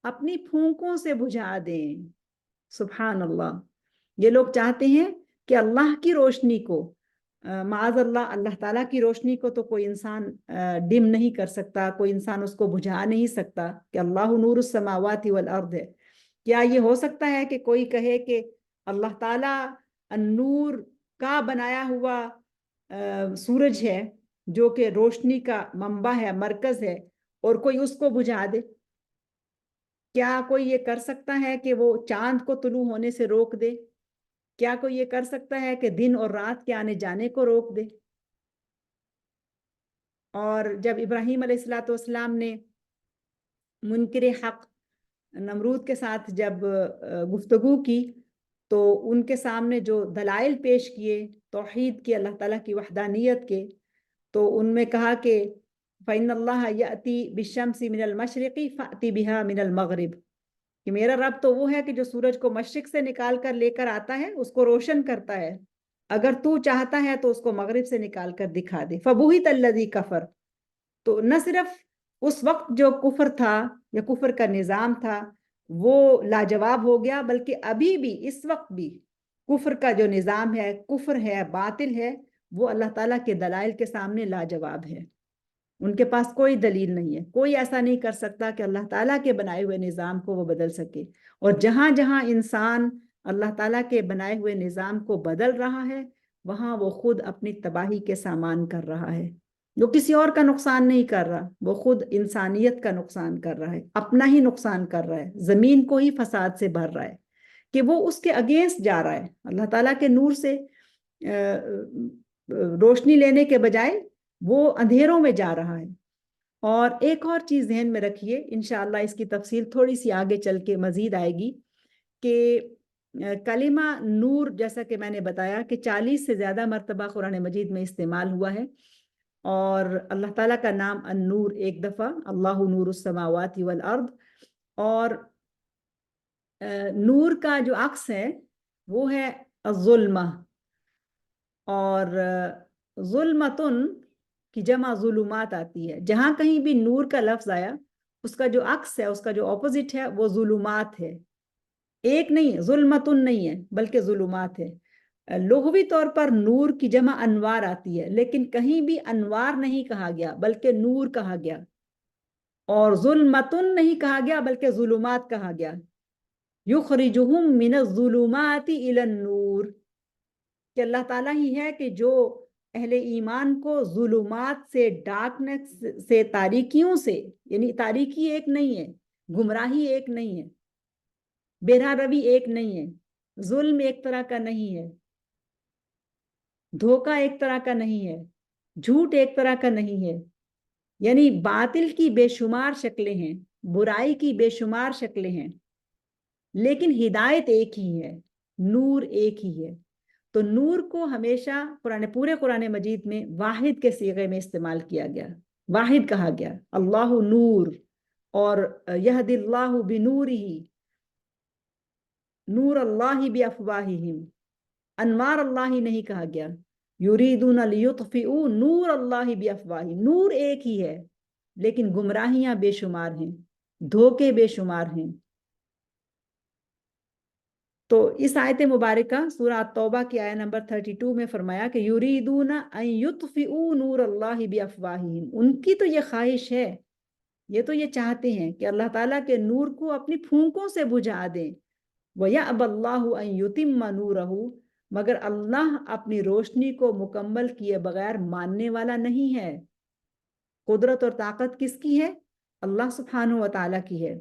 اپنی پھونکوں سے بجھا دیں. سبحان اللہ، یہ لوگ چاہتے ہیں کہ اللہ کی روشنی کو، معاذ اللہ، اللہ تعالیٰ کی روشنی کو تو کوئی انسان ڈم نہیں کر سکتا، کوئی انسان اس کو بجھا نہیں سکتا، کہ اللہ نور السماوات والارض ہے. کیا یہ ہو سکتا ہے کہ کوئی کہے کہ اللہ تعالیٰ النور کا بنایا ہوا سورج ہے جو کہ روشنی کا منبع ہے، مرکز ہے، اور کوئی اس کو بجھا دے؟ کیا کوئی یہ کر سکتا ہے کہ وہ چاند کو طلوع ہونے سے روک دے؟ کیا کوئی یہ کر سکتا ہے کہ دن اور رات کے آنے جانے کو روک دے؟ اور جب ابراہیم علیہ السلام نے منکر حق نمرود کے ساتھ جب گفتگو کی، تو ان کے سامنے جو دلائل پیش کیے توحید کے، اللہ تعالیٰ کی وحدانیت کے، تو ان میں کہا کہ فَإِنَّ اللَّهَ يَأْتِي بِالشَّمْسِ مِنَ الْمَشْرِقِ فَأْتِ بِهَا مِنَ الْمَغْرِبِ، کہ میرا رب تو وہ ہے کہ جو سورج کو مشرق سے نکال کر لے کر آتا ہے، اس کو روشن کرتا ہے، اگر تو چاہتا ہے تو اس کو مغرب سے نکال کر دکھا دے. فَبُهِتَ الَّذِي كَفَرَ. تو نہ صرف اس وقت جو کفر تھا یا کفر کا نظام تھا وہ لاجواب ہو گیا، بلکہ ابھی بھی، اس وقت بھی کفر کا جو نظام ہے، کفر ہے، باطل ہے، وہ اللہ تعالیٰ کے دلائل کے سامنے لاجواب ہے. ان کے پاس کوئی دلیل نہیں ہے، کوئی ایسا نہیں کر سکتا کہ اللہ تعالیٰ کے بنائے ہوئے نظام کو وہ بدل سکے. اور جہاں جہاں انسان اللہ تعالیٰ کے بنائے ہوئے نظام کو بدل رہا ہے، وہاں وہ خود اپنی تباہی کے سامان کر رہا ہے. وہ کسی اور کا نقصان نہیں کر رہا، وہ خود انسانیت کا نقصان کر رہا ہے، اپنا ہی نقصان کر رہا ہے، زمین کو ہی فساد سے بھر رہا ہے، کہ وہ اس کے اگینسٹ جا رہا ہے. اللہ تعالیٰ کے نور سے روشنی لینے کے بجائے وہ اندھیروں میں جا رہا ہے. اور ایک اور چیز ذہن میں رکھیے، انشاءاللہ اس کی تفصیل تھوڑی سی آگے چل کے مزید آئے گی، کہ کلمہ نور، جیسا کہ میں نے بتایا کہ 40 سے زیادہ مرتبہ قرآن مجید میں استعمال ہوا ہے، اور اللہ تعالیٰ کا نام النور ایک دفعہ، اللہ نور السماوات والارض. اور نور کا جو عکس ہے وہ ہے الظلمہ، اور ظلمتن کی جمع ظلمات آتی ہے. جہاں کہیں بھی نور کا لفظ آیا، اس کا جو عکس ہے، اس کا جو اپوزٹ ہے، وہ ظلمات ہے. ایک نہیں، ظلمتن نہیں ہے بلکہ ظلمات ہے. لغوی طور پر نور کی جمع انوار آتی ہے، لیکن کہیں بھی انوار نہیں کہا گیا بلکہ نور کہا گیا، اور ظلمتن نہیں کہا گیا بلکہ ظلمات کہا گیا۔ یخرجہم من الظلمات الی النور، کہ اللہ تعالیٰ ہی ہے کہ جو اہل ایمان کو ظلمات سے، ڈارکنیس سے، تاریکیوں سے، یعنی تاریکی ایک نہیں ہے، گمراہی ایک نہیں ہے، بے روی ایک نہیں ہے، ظلم ایک طرح کا نہیں ہے، دھوکہ ایک طرح کا نہیں ہے، جھوٹ ایک طرح کا نہیں ہے، یعنی باطل کی بے شمار شکلیں ہیں، برائی کی بے شمار شکلیں ہیں، لیکن ہدایت ایک ہی ہے، نور ایک ہی ہے۔ تو نور کو ہمیشہ پورے قرآن مجید میں واحد کے صیغے میں استعمال کیا گیا، واحد کہا گیا، اللہ نور، اور یہدی اللہ بنورہ، نور اللہ بافواہہم، انوار اللہ نہیں کہا گیا، یریدون لیطفئوا نور اللہ بافواہہم، نور ایک ہی ہے لیکن گمراہیاں بے شمار ہیں، دھوکے بے شمار ہیں۔ تو اس آیت مبارکہ سورہ توبہ کی آیت نمبر 32 میں فرمایا کہ یریدون ان یطفئوا نور اللہ بافواہہم، ان کی تو یہ خواہش ہے، یہ تو یہ چاہتے ہیں کہ اللہ تعالیٰ کے نور کو اپنی پھونکوں سے بجھا دیں، وَيَأْبَى اللَّهُ أَن يُتِمَّ نُورَهُ، مگر اللہ اپنی روشنی کو مکمل کیے بغیر ماننے والا نہیں ہے۔ قدرت اور طاقت کس کی ہے؟ اللہ سبحانہ و تعالیٰ کی ہے۔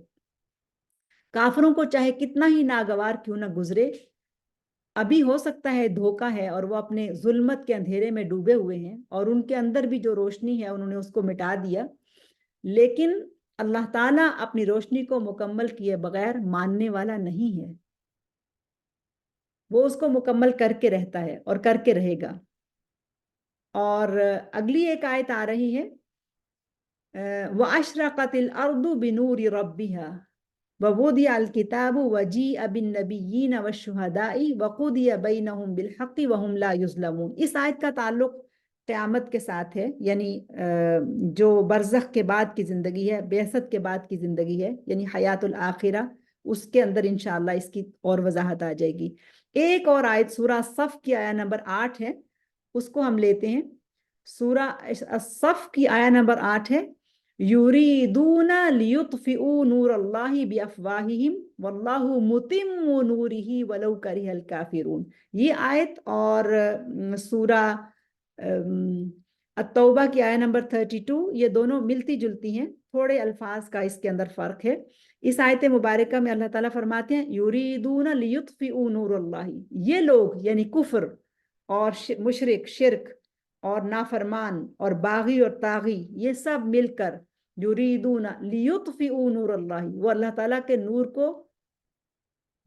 کافروں کو چاہے کتنا ہی ناگوار کیوں نہ گزرے، ابھی ہو سکتا ہے دھوکہ ہے اور وہ اپنے ظلمت کے اندھیرے میں ڈوبے ہوئے ہیں اور ان کے اندر بھی جو روشنی ہے انہوں نے اس کو مٹا دیا، لیکن اللہ تعالیٰ اپنی روشنی کو مکمل کیے بغیر ماننے والا نہیں ہے، وہ اس کو مکمل کر کے رہتا ہے اور کر کے رہے گا۔ اور اگلی ایک آیت آ رہی ہے، وَأَشْرَقَتِ الْأَرْضُ بِنُورِ رَبِّهَا وَوُضِعَ الْكِتَابُ وَجِيءَ بِالنَّبِيِّينَ وَالشُّهَدَاءِ وَقُضِيَ بَيْنَهُم بِالْحَقِّ وَهُمْ لَا يُظْلَمُونَ۔ اس آیت کا تعلق قیامت کے ساتھ ہے، یعنی جو برزخ کے بعد کی زندگی ہے، بعثت کے بعد کی زندگی ہے، یعنی حیات الآخرہ، اس کے اندر انشاءاللہ اس کی اور وضاحت آ جائے گی۔ ایک اور آیت سورہ صف کی آیت نمبر 8 ہے، اس کو ہم لیتے ہیں۔ سورہ صف کی آیت نمبر 8 ہے، یریدون لیطفئوا نور اللہ بافواہہم واللہ متم نورہ ولو کرہ الکافرون۔ یہ آیت اور سورہ التوبہ کی آیت نمبر 32، یہ دونوں ملتی جلتی ہیں، تھوڑے الفاظ کا اس کے اندر فرق ہے۔ اس آیت مبارکہ میں اللہ تعالیٰ فرماتے ہیں یریدون لیطفئوا نور اللہ، یہ لوگ یعنی کفر اور مشرک، شرک اور نافرمان اور باغی اور طاغی، یہ سب مل کر یریدون لیطفئوا نور اللہ، وہ اللہ تعالیٰ کے نور کو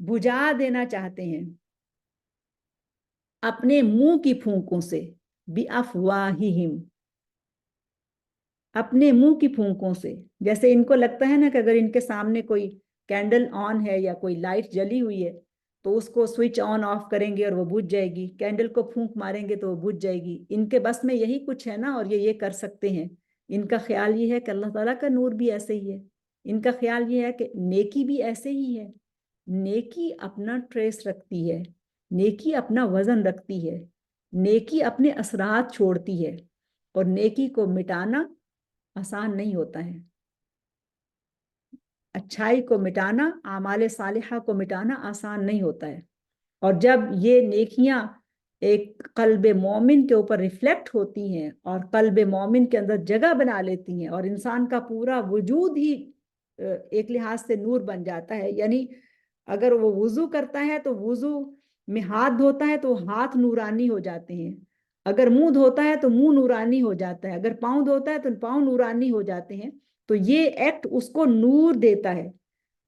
بجھا دینا چاہتے ہیں اپنے منہ کی پھونکوں سے، بِأَفْوَاهِهِمْ، اپنے منہ کی پھونکوں سے۔ جیسے ان کو لگتا ہے نا کہ اگر ان کے سامنے کوئی کینڈل آن ہے یا کوئی لائٹ جلی ہوئی ہے تو اس کو سوئچ آن آف کریں گے اور وہ بجھ جائے گی، کینڈل کو پھونک ماریں گے تو وہ بجھ جائے گی۔ ان کے بس میں یہی کچھ ہے نا، اور یہ کر سکتے ہیں۔ ان کا خیال یہ ہے کہ اللہ تعالیٰ کا نور بھی ایسے ہی ہے، ان کا خیال یہ ہے کہ نیکی بھی ایسے ہی ہے۔ نیکی اپنا ٹریس رکھتی ہے، نیکی اپنا وزن رکھتی ہے، نیکی اپنے اثرات چھوڑتی ہے، اور نیکی کو مٹانا آسان نہیں ہوتا ہے۔ اچھائی کو مٹانا، اعمال صالحہ کو مٹانا آسان نہیں ہوتا ہے، اور جب یہ نیکیاں ایک قلب مومن کے اوپر ریفلیکٹ ہوتی ہیں اور قلب مومن کے اندر جگہ بنا لیتی ہیں اور انسان کا پورا وجود ہی ایک لحاظ سے نور بن جاتا ہے، یعنی اگر وہ وضو کرتا ہے تو وضو میں ہاتھ دھوتا ہے تو ہاتھ نورانی ہو جاتے ہیں، اگر منہ دھوتا ہے تو منہ نورانی ہو جاتا ہے، اگر پاؤں دھوتا ہے تو پاؤں نورانی ہو جاتے ہیں۔ تو یہ ایکٹ اس کو نور دیتا ہے۔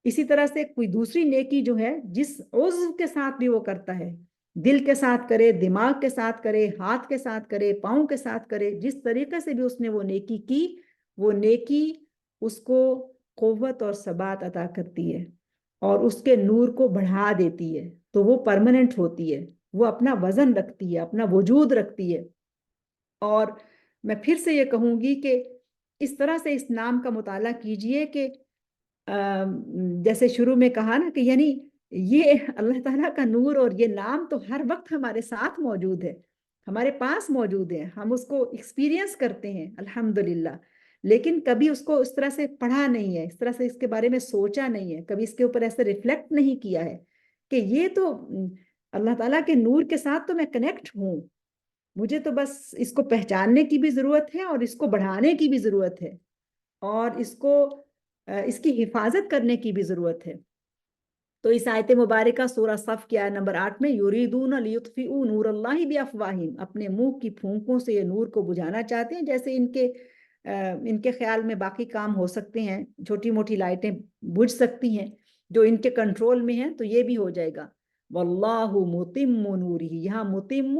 اسی طرح سے کوئی دوسری نیکی جو ہے، جس عضو کے ساتھ بھی وہ کرتا ہے، دل کے ساتھ کرے، دماغ کے ساتھ کرے، ہاتھ کے ساتھ کرے، پاؤں کے ساتھ کرے، جس طریقے سے بھی اس نے وہ نیکی کی، وہ نیکی اس کو قوت اور ثبات عطا کرتی ہے اور اس کے نور کو بڑھا دیتی ہے، تو وہ پرماننٹ ہوتی ہے، وہ اپنا وزن رکھتی ہے، اپنا وجود رکھتی ہے۔ اور میں پھر سے یہ کہوں گی کہ اس طرح سے اس نام کا مطالعہ کیجئے کہ جیسے شروع میں کہا نا کہ یعنی یہ اللہ تعالیٰ کا نور اور یہ نام تو ہر وقت ہمارے ساتھ موجود ہے، ہمارے پاس موجود ہے، ہم اس کو ایکسپیرینس کرتے ہیں الحمدللہ، لیکن کبھی اس کو اس طرح سے پڑھا نہیں ہے، اس طرح سے اس کے بارے میں سوچا نہیں ہے، کبھی اس کے اوپر ایسے ریفلیکٹ نہیں کیا ہے کہ یہ تو اللہ تعالیٰ کے نور کے ساتھ تو میں کنیکٹ ہوں، مجھے تو بس اس کو پہچاننے کی بھی ضرورت ہے اور اس کو بڑھانے کی بھی ضرورت ہے اور اس کو اس کی حفاظت کرنے کی بھی ضرورت ہے۔ تو اس آیت مبارکہ سورہ صف کی آیت نمبر 8 میں یریدون لیطفئوا نور اللہ بافواہہم، اپنے منہ کی پھونکوں سے یہ نور کو بجھانا چاہتے ہیں، جیسے ان کے خیال میں باقی کام ہو سکتے ہیں، چھوٹی موٹی لائٹیں بجھ سکتی ہیں جو ان کے کنٹرول میں ہیں، تو یہ بھی ہو جائے گا۔ واللہ متم نورہ، یہاں متم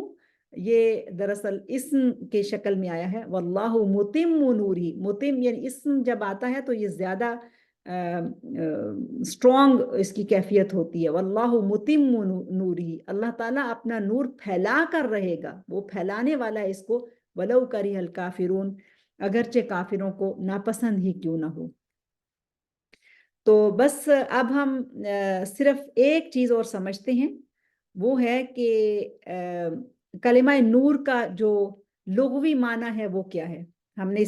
یہ دراصل اسم کے شکل میں آیا ہے، واللہ متم نورہ، متم یعنی اسم جب آتا ہے تو یہ زیادہ اسٹرانگ اس کی کیفیت ہوتی ہے، واللہ متم نورہ، اللہ تعالیٰ اپنا نور پھیلا کر رہے گا، وہ پھیلانے والا ہے اس کو، ولو کرہ الکافرون، اگرچہ کافروں کو ناپسند ہی کیوں نہ ہو۔ تو بس اب ہم صرف ایک چیز اور سمجھتے ہیں، وہ ہے کہ کلمہ نور کا جو لغوی معنی ہے وہ کیا ہے۔ ہم نے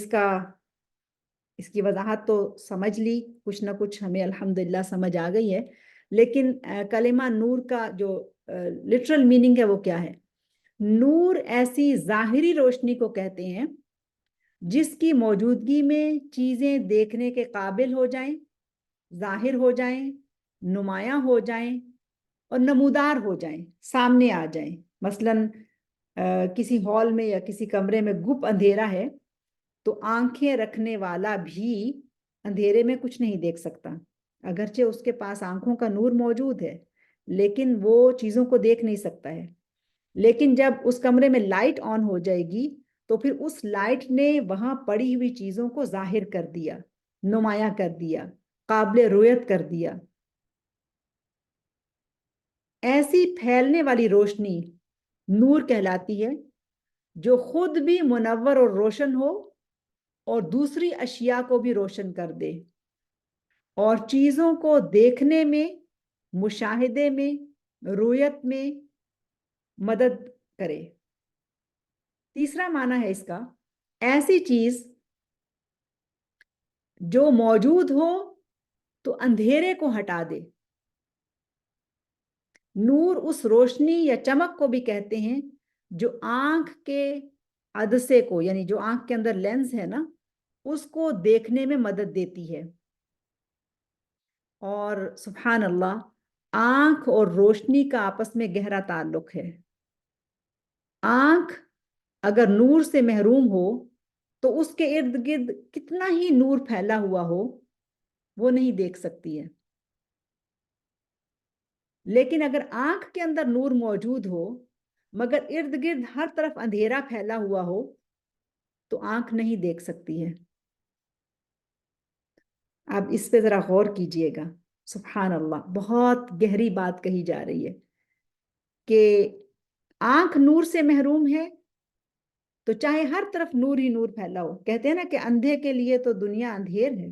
اس کی وضاحت تو سمجھ لی، کچھ نہ کچھ ہمیں الحمدللہ سمجھ آ گئی ہے، لیکن کلمہ نور کا جو لٹرل میننگ ہے وہ کیا ہے۔ نور ایسی ظاہری روشنی کو کہتے ہیں جس کی موجودگی میں چیزیں دیکھنے کے قابل ہو جائیں، ظاہر ہو جائیں، نمایاں ہو جائیں اور نمودار ہو جائیں، سامنے آ جائیں۔ مثلاً کسی ہال میں یا کسی کمرے میں گپ اندھیرا ہے تو آنکھیں رکھنے والا بھی اندھیرے میں کچھ نہیں دیکھ سکتا، اگرچہ اس کے پاس آنکھوں کا نور موجود ہے لیکن وہ چیزوں کو دیکھ نہیں سکتا ہے۔ لیکن جب اس کمرے میں لائٹ آن ہو جائے گی تو پھر اس لائٹ نے وہاں پڑی ہوئی چیزوں کو ظاہر کر دیا، نمایاں کر دیا، قابل رویت کر دیا۔ ایسی پھیلنے والی روشنی نور کہلاتی ہے جو خود بھی منور اور روشن ہو اور دوسری اشیاء کو بھی روشن کر دے اور چیزوں کو دیکھنے میں، مشاہدے میں، رویت میں مدد کرے۔ تیسرا معنی ہے اس کا، ایسی چیز جو موجود ہو تو اندھیرے کو ہٹا دے۔ نور اس روشنی یا چمک کو بھی کہتے ہیں جو آنکھ کے عدسے کو، یعنی جو آنکھ کے اندر لینز ہے نا، اس کو دیکھنے میں مدد دیتی ہے۔ اور سبحان اللہ، آنکھ اور روشنی کا آپس میں گہرا تعلق ہے۔ آنکھ اگر نور سے محروم ہو تو اس کے ارد گرد کتنا ہی نور پھیلا ہوا ہو وہ نہیں دیکھ سکتی ہے، لیکن اگر آنکھ کے اندر نور موجود ہو مگر ارد گرد ہر طرف اندھیرا پھیلا ہوا ہو تو آنکھ نہیں دیکھ سکتی ہے۔ اب اس پہ ذرا غور کیجئے گا، سبحان اللہ، بہت گہری بات کہی جا رہی ہے کہ آنکھ نور سے محروم ہے تو چاہے ہر طرف نور ہی نور پھیلا ہو، کہتے ہیں نا کہ اندھے کے لیے تو دنیا اندھیر ہے،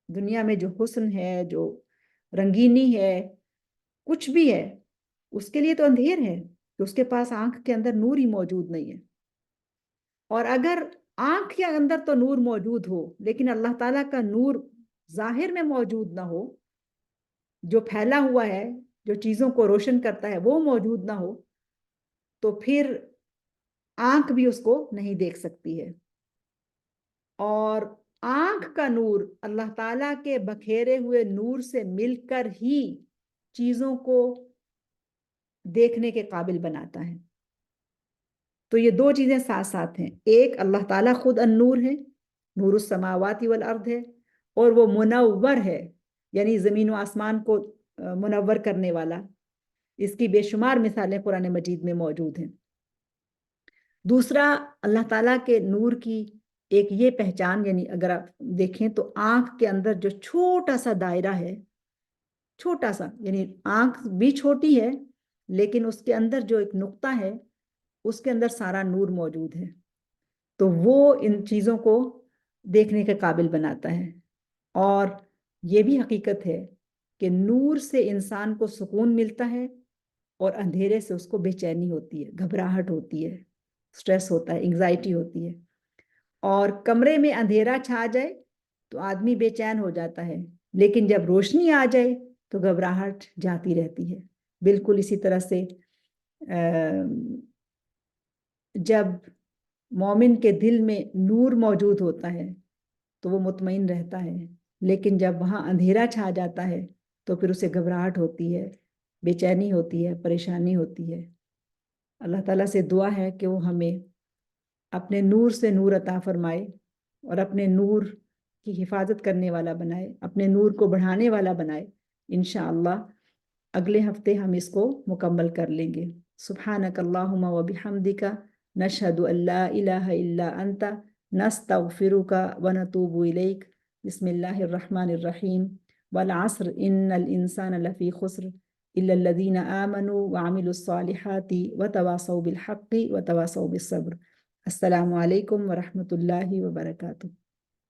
دنیا میں جو حسن ہے، جو رنگینی ہے، کچھ بھی ہے، اس کے لیے تو اندھیر ہے کہ اس کے پاس آنکھ کے اندر نور ہی موجود نہیں ہے۔ اور اگر آنکھ کے اندر تو نور موجود ہو لیکن اللہ تعالیٰ کا نور ظاہر میں موجود نہ ہو، جو پھیلا ہوا ہے، جو چیزوں کو روشن کرتا ہے وہ موجود نہ ہو، تو پھر آنکھ بھی اس کو نہیں دیکھ سکتی ہے۔ اور آنکھ کا نور اللہ تعالیٰ کے بکھیرے ہوئے نور سے مل کر ہی چیزوں کو دیکھنے کے قابل بناتا ہے۔ تو یہ دو چیزیں ساتھ ساتھ ہیں، ایک اللہ تعالیٰ خود النور ہے، نور السماوات والارض ہے، اور وہ منور ہے، یعنی زمین و آسمان کو منور کرنے والا۔ اس کی بے شمار مثالیں قرآن مجید میں موجود ہیں۔ دوسرا، اللہ تعالیٰ کے نور کی ایک یہ پہچان، یعنی اگر آپ دیکھیں تو آنکھ کے اندر جو چھوٹا سا دائرہ ہے، چھوٹا سا، یعنی آنکھ بھی چھوٹی ہے لیکن اس کے اندر جو ایک نقطہ ہے اس کے اندر سارا نور موجود ہے، تو وہ ان چیزوں کو دیکھنے کے قابل بناتا ہے۔ اور یہ بھی حقیقت ہے کہ نور سے انسان کو سکون ملتا ہے اور اندھیرے سے اس کو بے چینی ہوتی ہے، گھبراہٹ ہوتی ہے، سٹریس ہوتا ہے، انگزائٹی ہوتی ہے. اور کمرے میں اندھیرا چھا جائے تو آدمی بے چین ہو جاتا ہے، لیکن جب روشنی آ جائے تو گھبراہٹ جاتی رہتی ہے. بالکل اسی طرح سے جب مومن کے دل میں نور موجود ہوتا ہے تو وہ مطمئن رہتا ہے، لیکن جب وہاں اندھیرا چھا جاتا ہے تو پھر اسے گھبراہٹ ہوتی ہے، بے چینی ہوتی ہے، پریشانی ہوتی ہے. اللہ تعالیٰ سے دعا ہے کہ وہ ہمیں اپنے نور سے نور عطا فرمائے اور اپنے نور کی حفاظت کرنے والا بنائے، اپنے نور کو بڑھانے والا بنائے. انشاءاللہ اگلے ہفتے ہم اس کو مکمل کر لیں گے. سبحانک اللہم و بحمدک نشہد ان لا الہ الا انت نستغفرک و نتوب الیک. بسم اللہ الرحمن الرحیم. والعصر ان الانسان لفی خسر الا الذین آمنوا وعملوا الصالحات وتواصوا بالحق وتواصوا بالصبر. السلام علیکم ورحمۃ اللہ وبرکاتہ.